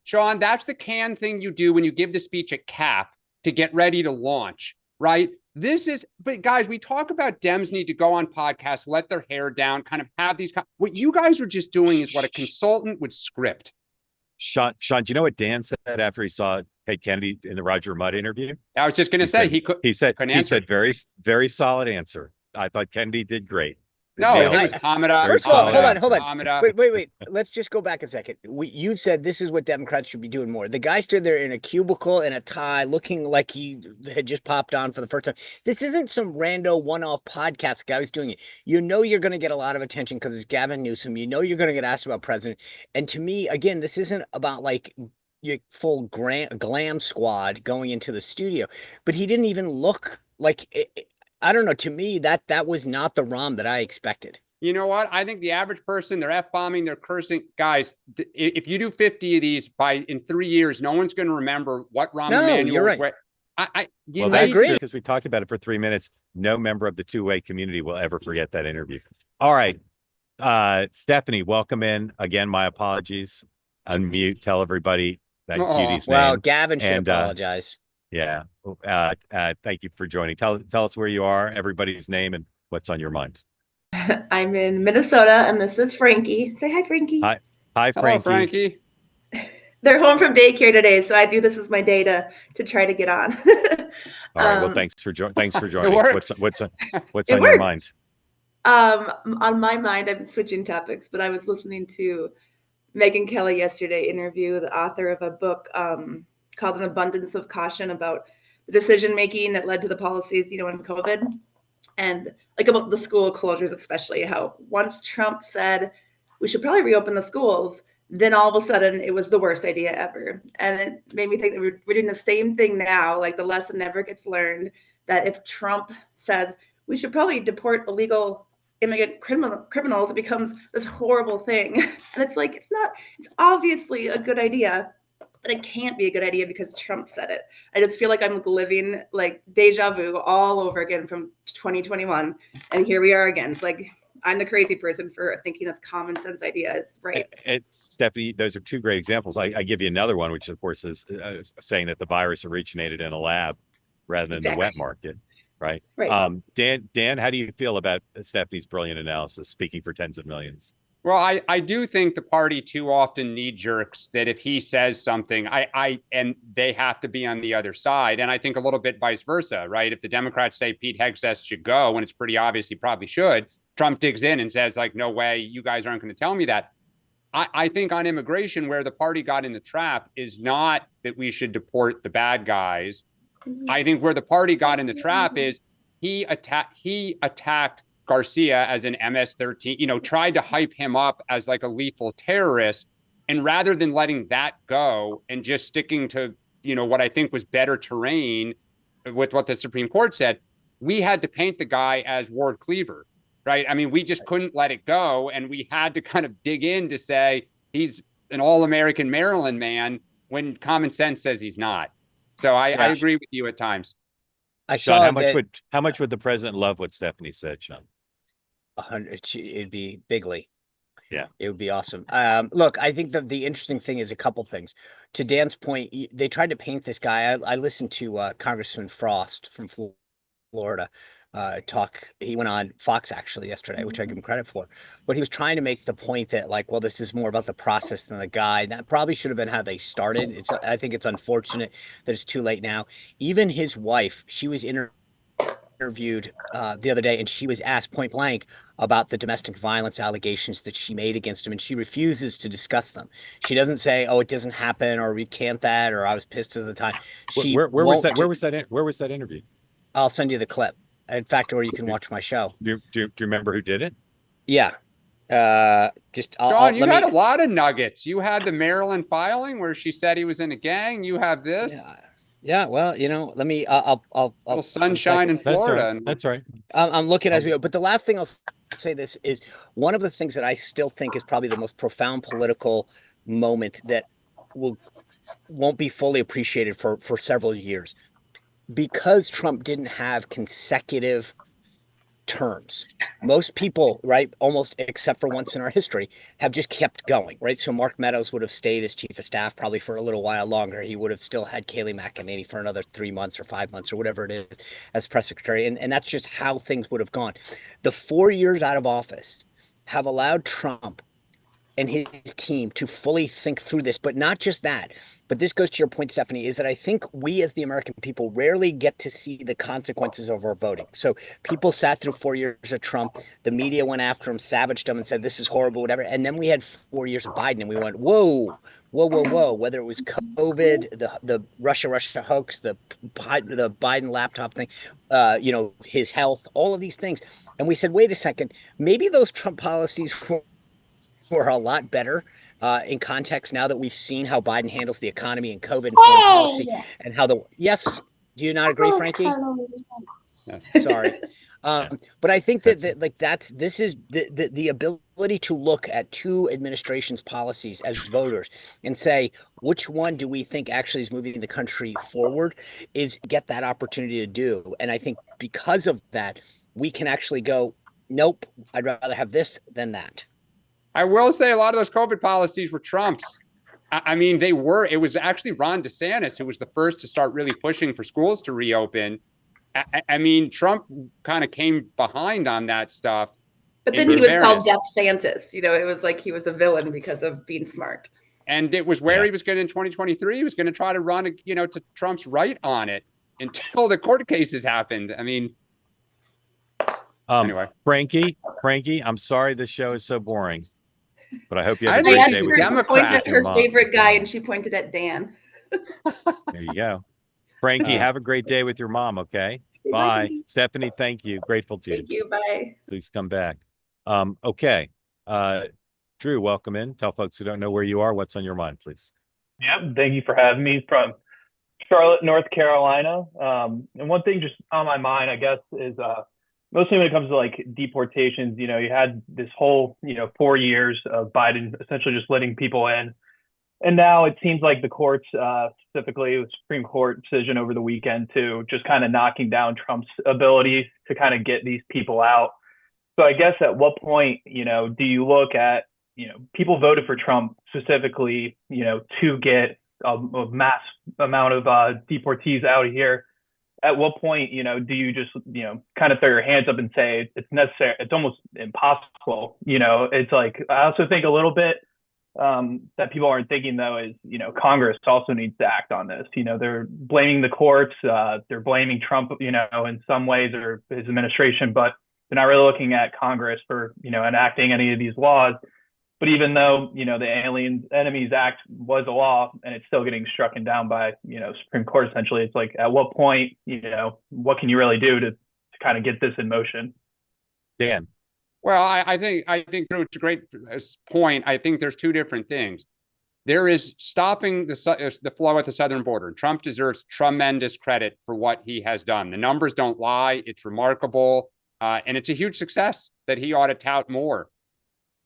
Sean. That's the can thing you do when you give the speech at CAP to get ready to launch, right? But guys, we talk about Dems need to go on podcasts, let their hair down, kind of have these. What you guys are just doing is what a consultant would script. Sean, do you know what Dan said after he saw Ted Kennedy in the Roger Mudd interview? I was just going to say he said very, very solid answer. I thought Kennedy did great. No, it was Hamida. First of all, hold on. Wait. Let's just go back a second. You said this is what Democrats should be doing more. The guy stood there in a cubicle and a tie, looking like he had just popped on for the first time. This isn't some rando one-off podcast guy who's doing it. You know you're going to get a lot of attention because it's Gavin Newsom. You know you're going to get asked about president. And to me, again, this isn't about like your full glam squad going into the studio. But he didn't even look like it. I don't know. To me, that was not the Rahm that I expected. You know what? I think the average person, they're F-bombing, they're cursing. Guys, if you do 50 of these in 3 years, no one's going to remember what Rahm Emanuel you're right. I agree. Because we talked about it for 3 minutes. No member of the two-way community will ever forget that interview. All right. Stephanie, welcome in. Again, my apologies. Unmute. Tell everybody that Cutie's name. Well, Gavin should apologize. Yeah. Thank you for joining. Tell us where you are, everybody's name, and what's on your mind. I'm in Minnesota, and this is Frankie. Say hi, Frankie. Hi, Frankie. Hello, Frankie. They're home from daycare today, so I do this as my day to try to get on. All right. Well, thanks for joining. What's on your mind? On my mind, I'm switching topics, but I was listening to Megyn Kelly yesterday interview the author of a book called An Abundance of Caution about the decision-making that led to the policies, in COVID. And like about the school closures, especially how once Trump said we should probably reopen the schools, then all of a sudden it was the worst idea ever. And it made me think that we're doing the same thing now. Like the lesson never gets learned that if Trump says we should probably deport illegal immigrant criminals, it becomes this horrible thing. And it's like, it's obviously a good idea, but it can't be a good idea because Trump said it. I just feel like I'm living like deja vu all over again from 2021. And here we are again. It's like, I'm the crazy person for thinking that's common sense idea. It's right. Stephanie, those are two great examples. I give you another one, which of course is saying that the virus originated in a lab rather than the wet market. Right. Dan, how do you feel about Stephanie's brilliant analysis, speaking for tens of millions? Well, I do think the party too often knee jerks that if he says something, and they have to be on the other side. And I think a little bit vice versa, right? If the Democrats say Pete Hegseth should go, and it's pretty obvious he probably should, Trump digs in and says, like, no way, you guys aren't going to tell me that. I think on immigration, where the party got in the trap is not that we should deport the bad guys. I think where the party got in the trap is he attacked Garcia as an MS-13, tried to hype him up as like a lethal terrorist. And rather than letting that go and just sticking to, what I think was better terrain with what the Supreme Court said, we had to paint the guy as Ward Cleaver. right? I mean, we just couldn't let it go. And we had to kind of dig in to say he's an all-American Maryland man when common sense says he's not. So I agree with you at times. I Sean, saw how much would the president love what Stephanie said, Sean? 100. It'd be bigly. Yeah, it would be awesome. Look, I think the interesting thing is a couple things. To Dan's point, they tried to paint this guy. I listened to Congressman Frost from Florida talk. He went on Fox actually yesterday, which I give him credit for. But he was trying to make the point that, like, well, this is more about the process than the guy. And that probably should have been how they started. I think it's unfortunate that it's too late now. Even his wife, she was interviewed the other day, and she was asked point blank about the domestic violence allegations that she made against him, and she refuses to discuss them. She doesn't say, "Oh, it doesn't happen," or recant that, or "I was pissed at the time." Where was that interview? I'll send you the clip. In fact, or you can watch my show. Do you remember who did it? Yeah. John, you had a lot of nuggets. You had the Maryland filing where she said he was in a gang. You have this. Yeah. Well, let me. I'll little sunshine in Florida. That's right. I'm looking as we go. But the last thing I'll say this is one of the things that I still think is probably the most profound political moment that won't be fully appreciated for several years. Because Trump didn't have consecutive terms, most people, right, almost except for once in our history, have just kept going, right? So Mark Meadows would have stayed as chief of staff probably for a little while longer. He would have still had Kayleigh McEnany for another 3 months or 5 months or whatever it is as press secretary. And that's just how things would have gone. The 4 years out of office have allowed Trump and his team to fully think through this, but not just that. But this goes to your point, Stephanie, is that I think we as the American people rarely get to see the consequences of our voting. So people sat through 4 years of Trump. The media went after him, savaged him, and said, this is horrible, whatever. And then we had 4 years of Biden, and we went, whoa. Whether it was COVID, the Russia hoax, the Biden laptop thing, his health, all of these things. And we said, wait a second, maybe those Trump policies were a lot better in context now that we've seen how Biden handles the economy and COVID and foreign policy, and how yes, do you not agree, Frankie? Sorry. But I think that like this is the ability to look at two administrations' policies as voters and say, which one do we think actually is moving the country forward, is get that opportunity to do. And I think because of that, we can actually go, nope, I'd rather have this than that. I will say a lot of those COVID policies were Trump's. I mean, it was actually Ron DeSantis who was the first to start really pushing for schools to reopen. I mean, Trump kind of came behind on that stuff. But then he was called Death Santis. It was like he was a villain because of being smart. And it was where he was going in 2023. He was going to try to run, to Trump's right on it until the court cases happened. I mean, anyway. Frankie, I'm sorry this show is so boring, but I hope you have a great day with Democrat. I pointed at her favorite guy, and she pointed at Dan. There you go. Frankie, have a great day with your mom, okay? Bye. Stephanie, thank you. Grateful to you. Thank you. Bye. Please come back. Okay. Drew, welcome in. Tell folks who don't know where you are what's on your mind, please. Yep. Thank you for having me. From Charlotte, North Carolina. And one thing just on my mind, I guess, is mostly when it comes to like deportations, you had this whole, 4 years of Biden essentially just letting people in. And now it seems like the courts, specifically the Supreme Court decision over the weekend, to just kind of knocking down Trump's ability to kind of get these people out. So I guess at what point, do you look at, people voted for Trump specifically, to get a mass amount of deportees out of here. At what point, do you just, kind of throw your hands up and say it's necessary? It's almost impossible. It's like, I also think a little bit that people aren't thinking, though, is, Congress also needs to act on this. They're blaming the courts. They're blaming Trump, in some ways, or his administration, but they're not really looking at Congress for, enacting any of these laws. But even though, the Alien Enemies Act was a law and it's still getting struck down by, Supreme Court, essentially, it's like, at what point, what can you really do to kind of get this in motion? Dan. Well, I think it's a great point. I think there's two different things. There is stopping the flow at the southern border. Trump deserves tremendous credit for what he has done. The numbers don't lie. It's remarkable. And it's a huge success that he ought to tout more.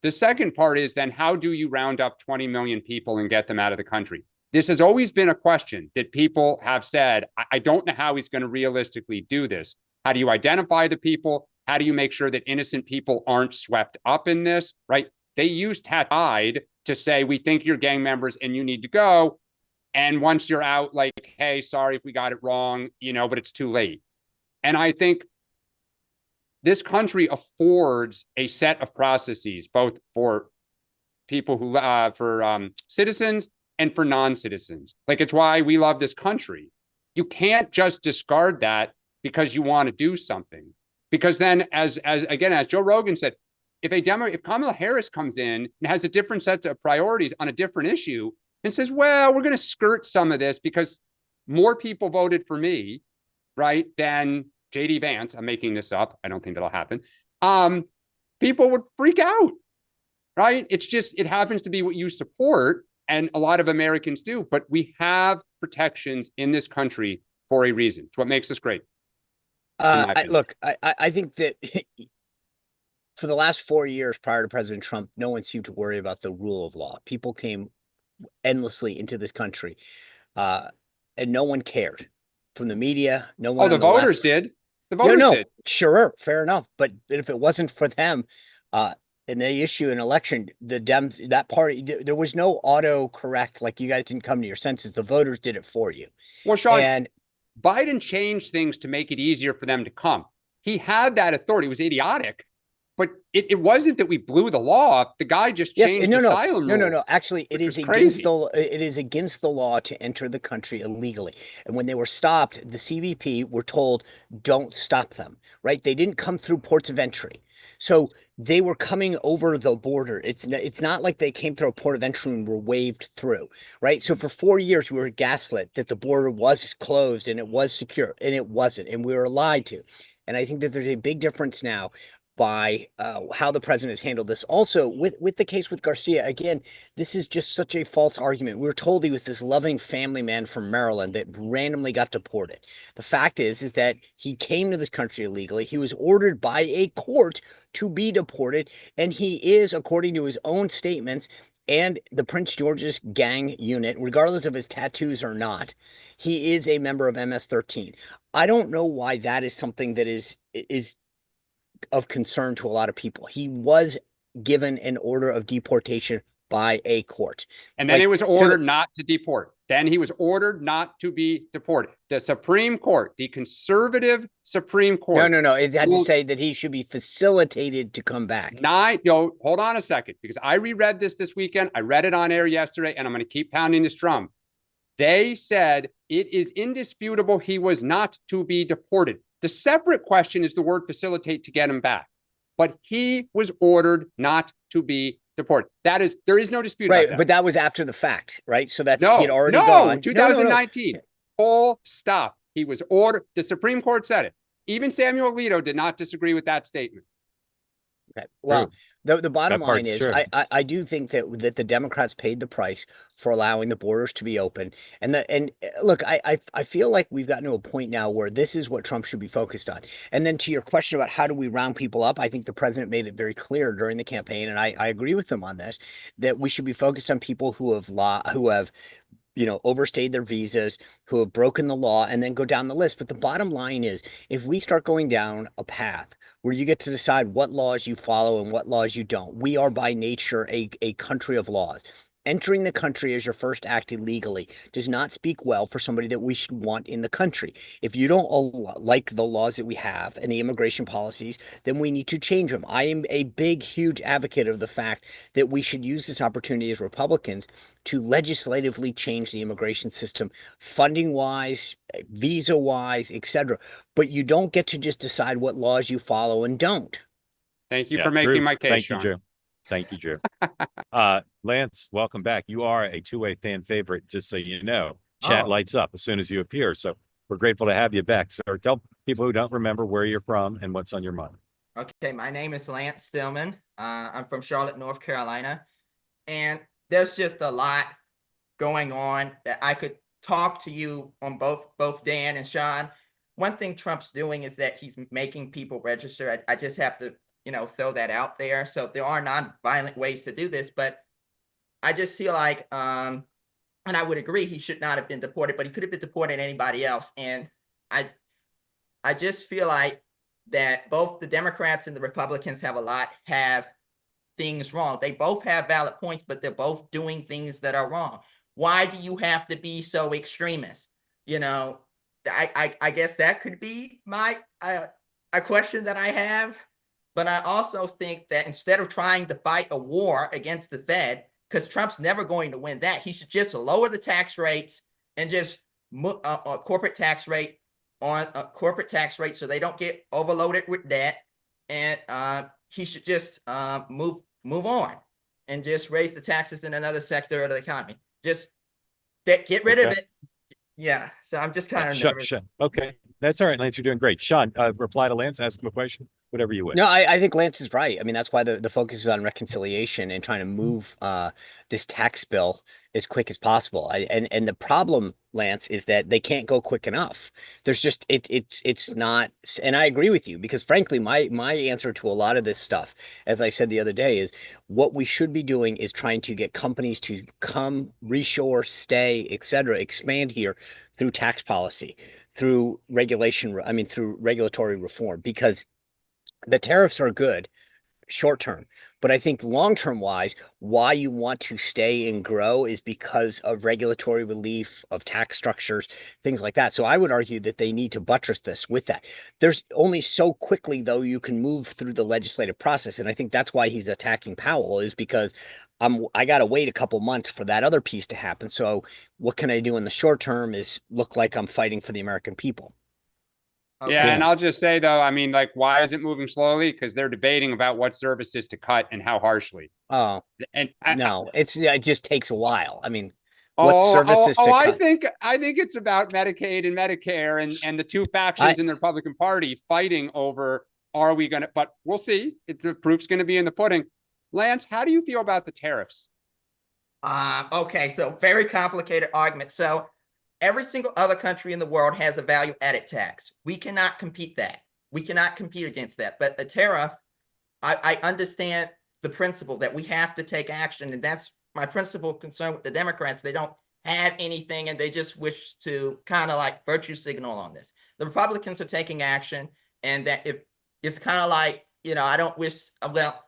The second part is then how do you round up 20 million people and get them out of the country? This has always been a question that people have said, I don't know how he's going to realistically do this. How do you identify the people? How do you make sure that innocent people aren't swept up in this, right? They used tide to say, we think you're gang members and you need to go. And once you're out, like, hey, sorry if we got it wrong, but it's too late. And I think this country affords a set of processes, both for people who, for citizens and for non-citizens. Like, it's why we love this country. You can't just discard that because you want to do something. Because then, as Joe Rogan said, if Kamala Harris comes in and has a different set of priorities on a different issue and says, well, we're going to skirt some of this because more people voted for me, right, than J.D. Vance, I'm making this up, I don't think that'll happen, people would freak out, right? It's just, it happens to be what you support, and a lot of Americans do, but we have protections in this country for a reason. It's what makes us great. I think that for the last 4 years prior to President Trump, no one seemed to worry about the rule of law. People came endlessly into this country, and no one cared. From the media, no one. Oh, the voters did. The voters did. Sure, fair enough. But if it wasn't for them, and they issue an election, the Dems, that party, there was no autocorrect. Like, you guys didn't come to your senses. The voters did it for you. Well, Sean, and Biden changed things to make it easier for them to come. He had that authority. It was idiotic, but it wasn't that we blew the law. The guy just changed asylum rules. No. Actually, it is against the law to enter the country illegally. And when they were stopped, the CBP were told, don't stop them, right? They didn't come through ports of entry. So they were coming over the border. It's not like they came through a port of entry and were waved through, right? So for 4 years, we were gaslit that the border was closed and it was secure, and it wasn't, and we were lied to. And I think that there's a big difference now by how the president has handled this. Also, with the case with Garcia, again, this is just such a false argument. We were told he was this loving family man from Maryland that randomly got deported. The fact is that he came to this country illegally. He was ordered by a court to be deported, and he is, according to his own statements, and the Prince George's gang unit, regardless of his tattoos or not, he is a member of MS-13. I don't know why that is something that is of concern to a lot of people. He was given an order of deportation by a court. And then he was ordered not to deport. Then he was ordered not to be deported. The Supreme Court, the conservative Supreme Court. No. It had to say that he should be facilitated to come back. Hold on a second, because I reread this weekend. I read it on air yesterday, and I'm going to keep pounding this drum. They said it is indisputable he was not to be deported. The separate question is the word facilitate to get him back. But he was ordered not to be deported. There is no dispute about that. But that was after the fact, right? So that's he had already gone. 2019. No. Full stop. He was ordered. The Supreme Court said it. Even Samuel Alito did not disagree with that statement. Okay. Well, the bottom line is, I do think that the Democrats paid the price for allowing the borders to be open. And look, I feel like we've gotten to a point now where this is what Trump should be focused on. And then to your question about how do we round people up, I think the president made it very clear during the campaign, and I agree with him on this, that we should be focused on people who have overstayed their visas, who have broken the law, and then go down the list. But the bottom line is, if we start going down a path where you get to decide what laws you follow and what laws you don't, we are by nature a country of laws. Entering the country as your first act illegally does not speak well for somebody that we should want in the country. If you don't like the laws that we have and the immigration policies, then we need to change them. I am a big, huge advocate of the fact that we should use this opportunity as Republicans to legislatively change the immigration system, funding-wise, visa-wise, etc. But you don't get to just decide what laws you follow and don't. Thank you for making my case, Thank you, Joe. Thank you, Joe. Lance, welcome back. You are a two-way fan favorite, just so you know. Chat lights up as soon as you appear. So we're grateful to have you back. So tell people who don't remember where you're from and what's on your mind. Okay, my name is Lance Stillman. I'm from Charlotte, North Carolina. And there's just a lot going on that I could talk to you on both Dan and Sean. one thing Trump's doing is that he's making people register. I just have to, throw that out there. So there are non-violent ways to do this, but I just feel like, and I would agree, he should not have been deported, but he could have been deported anybody else. And I just feel like that both the Democrats and the Republicans have things wrong. They both have valid points, but they're both doing things that are wrong. Why do you have to be so extremist? I guess that could be a question that I have. But I also think that instead of trying to fight a war against the Fed, because Trump's never going to win that, he should just lower the tax rates and just corporate tax rate on a corporate tax rate so they don't get overloaded with debt. And he should just move on and just raise the taxes in another sector of the economy. Just get rid of it. Yeah. So I'm just kind of nervous. Okay. That's all right, Lance. You're doing great. Sean, reply to Lance, ask him a question, whatever you wish. No, I think Lance is right. I mean, that's why the focus is on reconciliation and trying to move this tax bill as quick as possible. And the problem, Lance, is that they can't go quick enough. There's just it's not. And I agree with you, because frankly, my answer to a lot of this stuff, as I said the other day, is what we should be doing is trying to get companies to come, reshore, stay, etc., expand here through tax policy, through through regulatory reform, because the tariffs are good short term, but I think long term wise, why you want to stay and grow is because of regulatory relief, of tax structures, things like that. So I would argue that they need to buttress this with that. There's only so quickly, though, you can move through the legislative process. And I think that's why he's attacking Powell, is because I got to wait a couple months for that other piece to happen. So what can I do in the short term is look like I'm fighting for the American people. Okay. Yeah, and I'll just say, though, I mean, like, why is it moving slowly? Because they're debating about what services to cut and how harshly. Oh, and it just takes a while. I mean, what services to cut? I think it's about Medicaid and Medicare and the two factions in the Republican Party fighting over, are we going to, but we'll see. The proof's going to be in the pudding. Lance, how do you feel about the tariffs? Okay, so very complicated argument. So every single other country in the world has a value-added tax. We cannot compete that. We cannot compete against that. But a tariff, I understand the principle that we have to take action, and that's my principal concern with the Democrats. They don't have anything, and they just wish to kind of like virtue signal on this. The Republicans are taking action, and that if it's kind of like, I don't wish, well,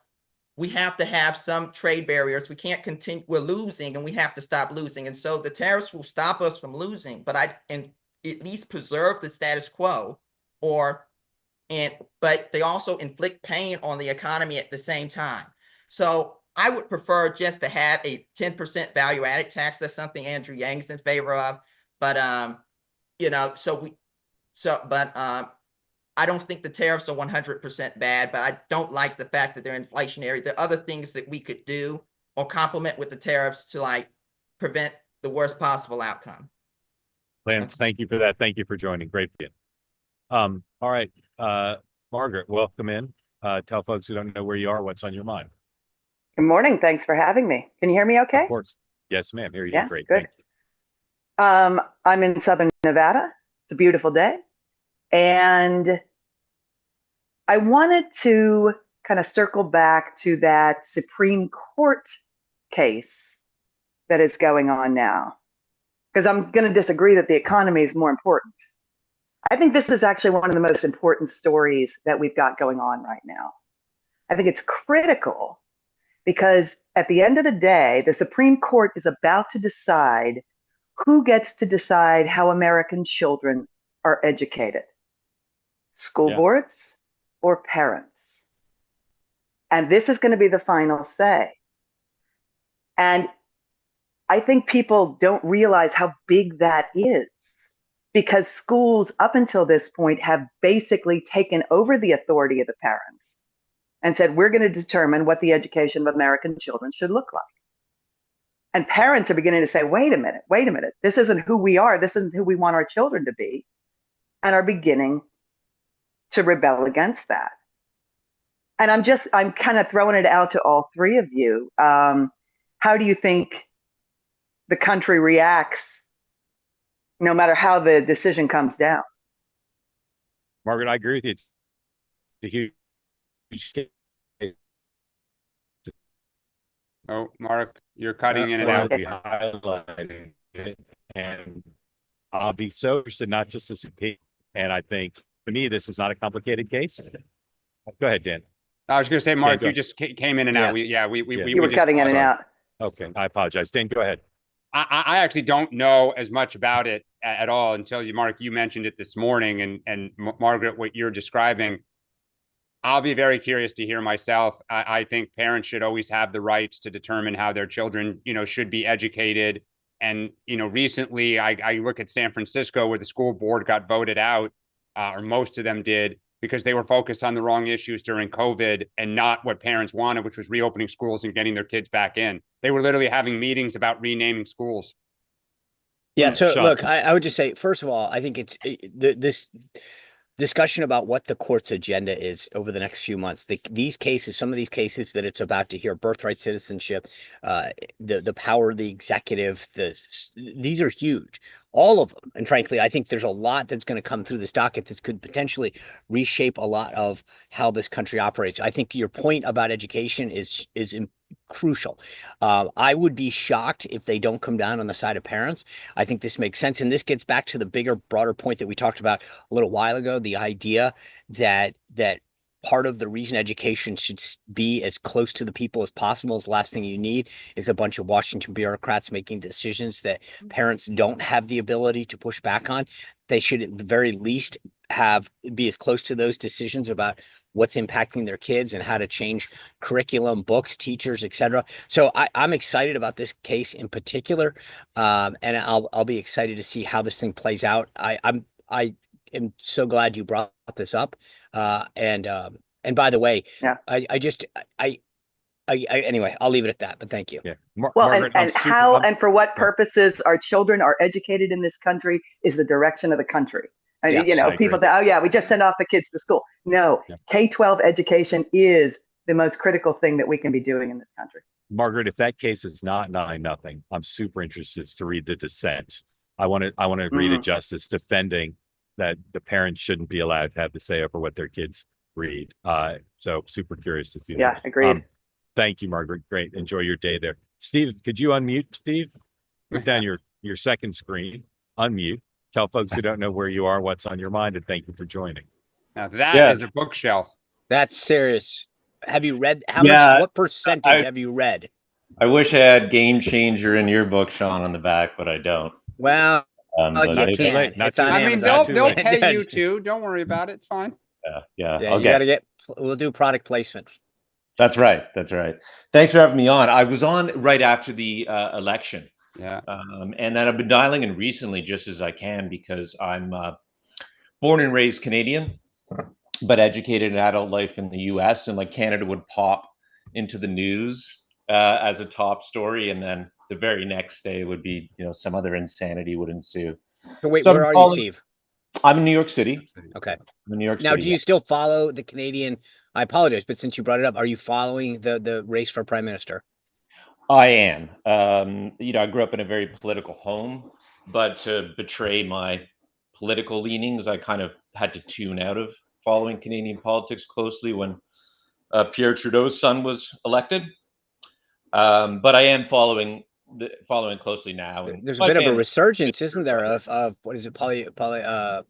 we have to have some trade barriers. We can't continue. We're losing, and we have to stop losing. And so the tariffs will stop us from losing, but at least preserve the status quo, but they also inflict pain on the economy at the same time. So I would prefer just to have a 10% value-added tax. That's something Andrew Yang's in favor of. But I don't think the tariffs are 100% bad, but I don't like the fact that they're inflationary. There are other things that we could do or complement with the tariffs to like prevent the worst possible outcome. Lance, thank you for that. Thank you for joining. Great. All right. Margaret, welcome in. Tell folks who don't know where you are, what's on your mind. Good morning. Thanks for having me. Can you hear me okay? Of course. Yes, ma'am. Hear you. Yeah, great. Good. I'm in Southern Nevada. It's a beautiful day. And I wanted to kind of circle back to that Supreme Court case that is going on now, because I'm going to disagree that the economy is more important. I think this is actually one of the most important stories that we've got going on right now. I think it's critical because at the end of the day, the Supreme Court is about to decide who gets to decide how American children are educated. School boards or parents. And this is going to be the final say. And I think people don't realize how big that is, because schools up until this point have basically taken over the authority of the parents and said, we're going to determine what the education of American children should look like. And parents are beginning to say, wait a minute, this isn't who we are, this isn't who we want our children to be, and are beginning to rebel against that. And I'm kind of throwing it out to all three of you. How do you think the country reacts no matter how the decision comes down? Margaret, I agree with you. It's a huge case. Oh, Mark, you're cutting in and out. Be highlighting it, and I'll be so interested, not just as a case. And I think for me, this is not a complicated case. Go ahead, Dan. I was going to say, Mark, go you ahead. just came in and out. We You were just cutting in and out. Okay, I apologize. Dan, go ahead. I actually don't know as much about it at all until Mark, you mentioned it this morning, and Margaret, what you're describing. I'll be very curious to hear myself. I think parents should always have the rights to determine how their children, should be educated. And, recently I look at San Francisco where the school board got voted out, or most of them did, because they were focused on the wrong issues during COVID and not what parents wanted, which was reopening schools and getting their kids back in. They were literally having meetings about renaming schools. Yeah. So Sean. look, I would just say, first of all, I think this discussion about what the court's agenda is over the next few months. Some of these cases that it's about to hear, birthright citizenship, the power of the executive, these are huge, all of them. And frankly, I think there's a lot that's going to come through this docket that could potentially reshape a lot of how this country operates. I think your point about education is crucial. I would be shocked if they don't come down on the side of parents. I think this makes sense. And this gets back to the bigger, broader point that we talked about a little while ago, the idea that part of the reason education should be as close to the people as possible is the last thing you need is a bunch of Washington bureaucrats making decisions that parents don't have the ability to push back on. They should at the very least be as close to those decisions about what's impacting their kids and how to change curriculum, books, teachers, etc. So I'm excited about this case in particular, and I'll be excited to see how this thing plays out. I am so glad you brought this up. And by the way, Yeah. Anyway, I'll leave it at that. But thank you. Yeah. Well, Margaret, and for what purposes our children are educated in this country is the direction of the country. Yes, People think, oh yeah, we just send off the kids to school. No, Yeah. K-12 education is the most critical thing that we can be doing in this country. Margaret, if that case is not 9-0, I'm super interested to read the dissent. I want to read a justice defending that the parents shouldn't be allowed to have the say over what their kids read. So super curious to see that. Yeah, agreed. Thank you, Margaret. Great. Enjoy your day there. Steve, could you unmute, Steve? Put down your second screen. Unmute. Tell folks who don't know where you are, what's on your mind, and thank you for joining. Now that is a bookshelf. That's serious. Have you read what percentage have you read? I wish I had Game Changer in your book, Sean, on the back, but I don't. Well, you can. Not It's on I mean, Amazon. they'll pay you too. Don't worry about it. It's fine. Yeah. Yeah, Okay. you gotta we'll do product placement. That's right. Thanks for having me on. I was on right after the election. Yeah. And then I've been dialing in recently just as I can because I'm born and raised Canadian, but educated in adult life in the US, and like Canada would pop into the news as a top story. And then the very next day would be, some other insanity would ensue. So wait, where are you, Steve? I'm in New York City. Okay. I'm in New York Now, City. do you still follow the Canadian? I apologize, but since you brought it up, are you following the race for prime minister? I am. I grew up in a very political home, but to betray my political leanings, I kind of had to tune out of following Canadian politics closely when Pierre Trudeau's son was elected. But I am following closely now. And there's a bit of a resurgence, isn't there, of what is it,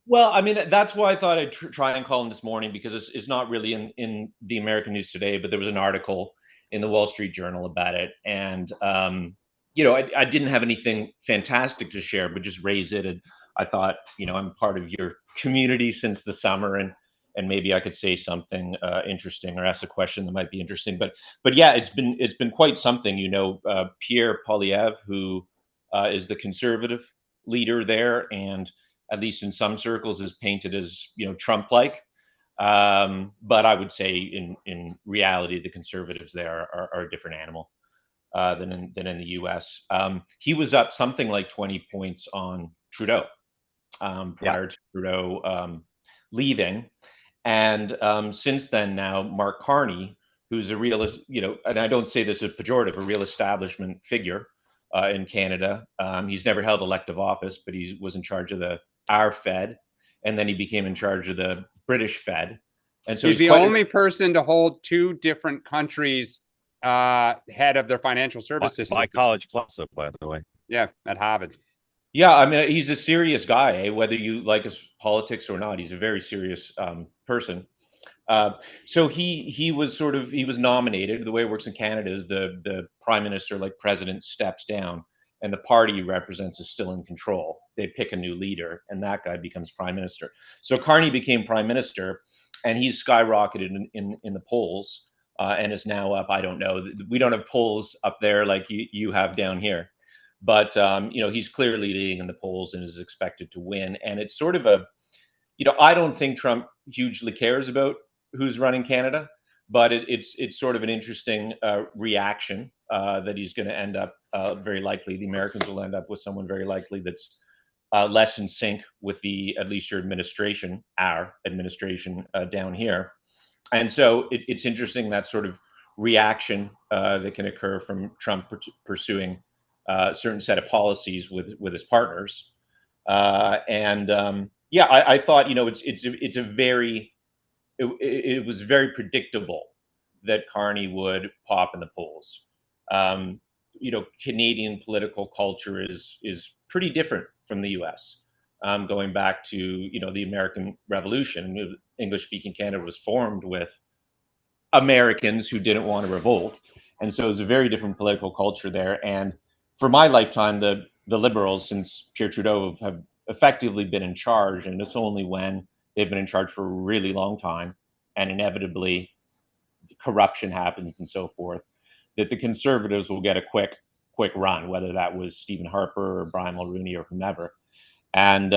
Well, I mean, that's why I thought I'd try and call him this morning, because it's not really in the American news today, but there was an article in the Wall Street Journal about it. And, I didn't have anything fantastic to share, but just raise it. And I thought, I'm part of your community since the summer, and maybe I could say something interesting or ask a question that might be interesting. But yeah, it's been quite something. Pierre Poilievre, who is the conservative leader there, and at least in some circles is painted as Trump-like. But I would say in reality, the conservatives there are a different animal than in the U.S. He was up something like 20 points on Trudeau prior to Trudeau leaving. And since then, now Mark Carney, who's a real, and I don't say this as pejorative, a real establishment figure in Canada. He's never held elective office, but he was in charge of our Fed, and then he became in charge of the British Fed. And so he's the only person to hold two different countries head of their financial services. My college plus, by the way. Yeah, at Harvard. Yeah, I mean, he's a serious guy, whether you like his politics or not. He's a very serious person. So he was nominated. The way it works in Canada is the prime minister, like president, steps down, and the party he represents is still in control. They pick a new leader, and that guy becomes prime minister. So Carney became prime minister, and he's skyrocketed in the polls, and is now up. I don't know. We don't have polls up there like you have down here. But, he's clearly leading in the polls and is expected to win. And it's sort of I don't think Trump hugely cares about who's running Canada, but it's sort of an interesting reaction that he's going to end up very likely. The Americans will end up with someone very likely that's less in sync with at least your administration, our administration down here. And so it's interesting, that sort of reaction that can occur from Trump pursuing a certain set of policies with his partners, I thought it was very predictable that Carney would pop in the polls. Canadian political culture is pretty different from the U.S. Going back to the American Revolution, English-speaking Canada was formed with Americans who didn't want to revolt, and so it was a very different political culture there. And for my lifetime, the Liberals, since Pierre Trudeau, have effectively been in charge, and it's only when they've been in charge for a really long time, and inevitably corruption happens and so forth, that the Conservatives will get a quick run, whether that was Stephen Harper or Brian Mulroney or whomever. And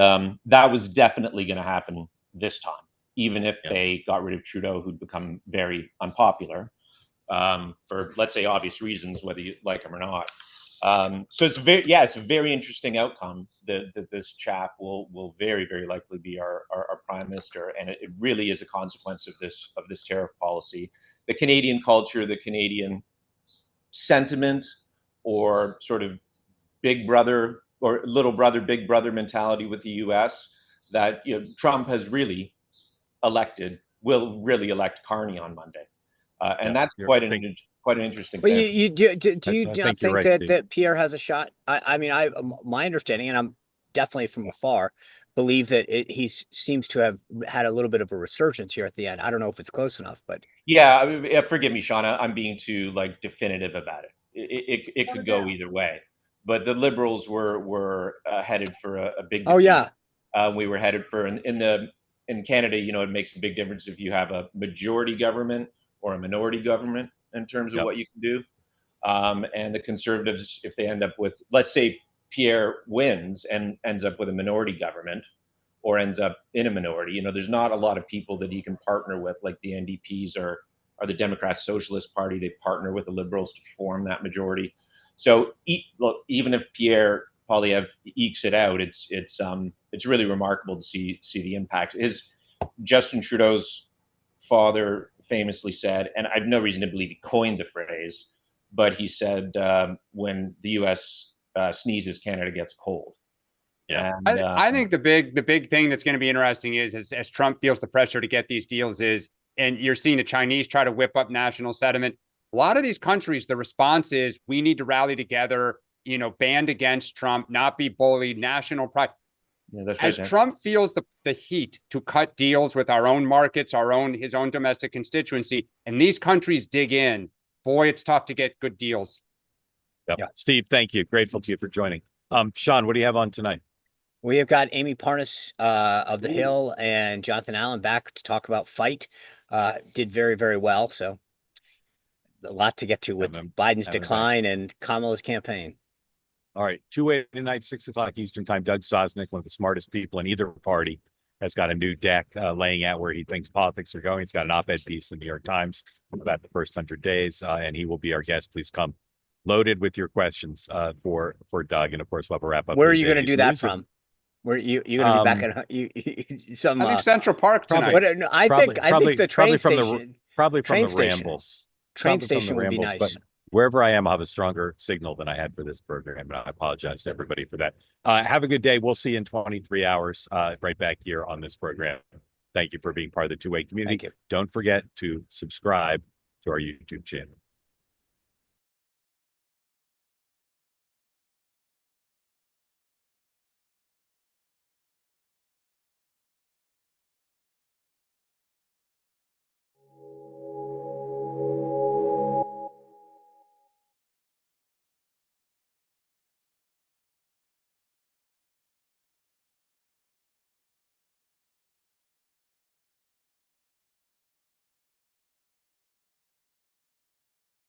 that was definitely going to happen this time, even if they got rid of Trudeau, who'd become very unpopular for, let's say, obvious reasons, whether you like him or not. So it's a very interesting outcome that this chap will very, very likely be our prime minister, and it really is a consequence of this tariff policy. The Canadian culture, the Canadian sentiment, or sort of big brother or little brother, big brother mentality with the U.S. that Trump has really will really elect Carney on Monday, and that's quite an interesting Well, thing. do you not think right, that Pierre has a shot? I mean, my understanding, and I'm definitely from afar, believe that he seems to have had a little bit of a resurgence here at the end. I don't know if it's close enough, but yeah, forgive me, Shauna, I'm being too definitive about it. It could go either way, but the Liberals were headed for a big defeat. Oh yeah, we were headed for in Canada. It makes a big difference if you have a majority government or a minority government in terms of what you can do. And the Conservatives, if they end up with, let's say Pierre wins and ends up with a minority government, or ends up in a minority, there's not a lot of people that he can partner with, like the NDPs or the Democrat Socialist Party. They partner with the Liberals to form that majority. So even if Pierre Poilievre ekes it out, it's really remarkable to see the impact. Justin Trudeau's father famously said, and I've no reason to believe he coined the phrase, but he said, when the U.S. sneezes, Canada gets cold. Yeah, and, I think the big thing that's going to be interesting is as Trump feels the pressure to get these deals and you're seeing the Chinese try to whip up national sentiment. A lot of these countries, the response is we need to rally together, band against Trump, not be bullied, national pride. Yeah, that's as right, Trump feels the heat to cut deals with our own markets, his own domestic constituency, and these countries dig in, boy, it's tough to get good deals. Yep. Yeah. Steve, thank you. Grateful to you for joining. Sean, what do you have on tonight? We have got Amy Parnas of The Hill and Jonathan Allen back to talk about Fight. Did very, very well. So a lot to get to with Biden's decline and Kamala's campaign. All right. 2-8 tonight, 6 o'clock Eastern time. Doug Sosnick, one of the smartest people in either party, has got a new deck laying out where he thinks politics are going. He's got an op-ed piece in the New York Times about the first 100 days, and he will be our guest. Please come loaded with your questions for Doug. And of course, we'll have a wrap up. Where are you going to do that from? Where you going to be back at some? I think Central Park tonight. I think the train station. Probably from the Rambles. Train station would be nice. But wherever I am, I'll have a stronger signal than I had for this program. And I apologize to everybody for that. Have a good day. We'll see you in 23 hours right back here on this program. Thank you for being part of the two-way community. Thank you. Don't forget to subscribe to our YouTube channel.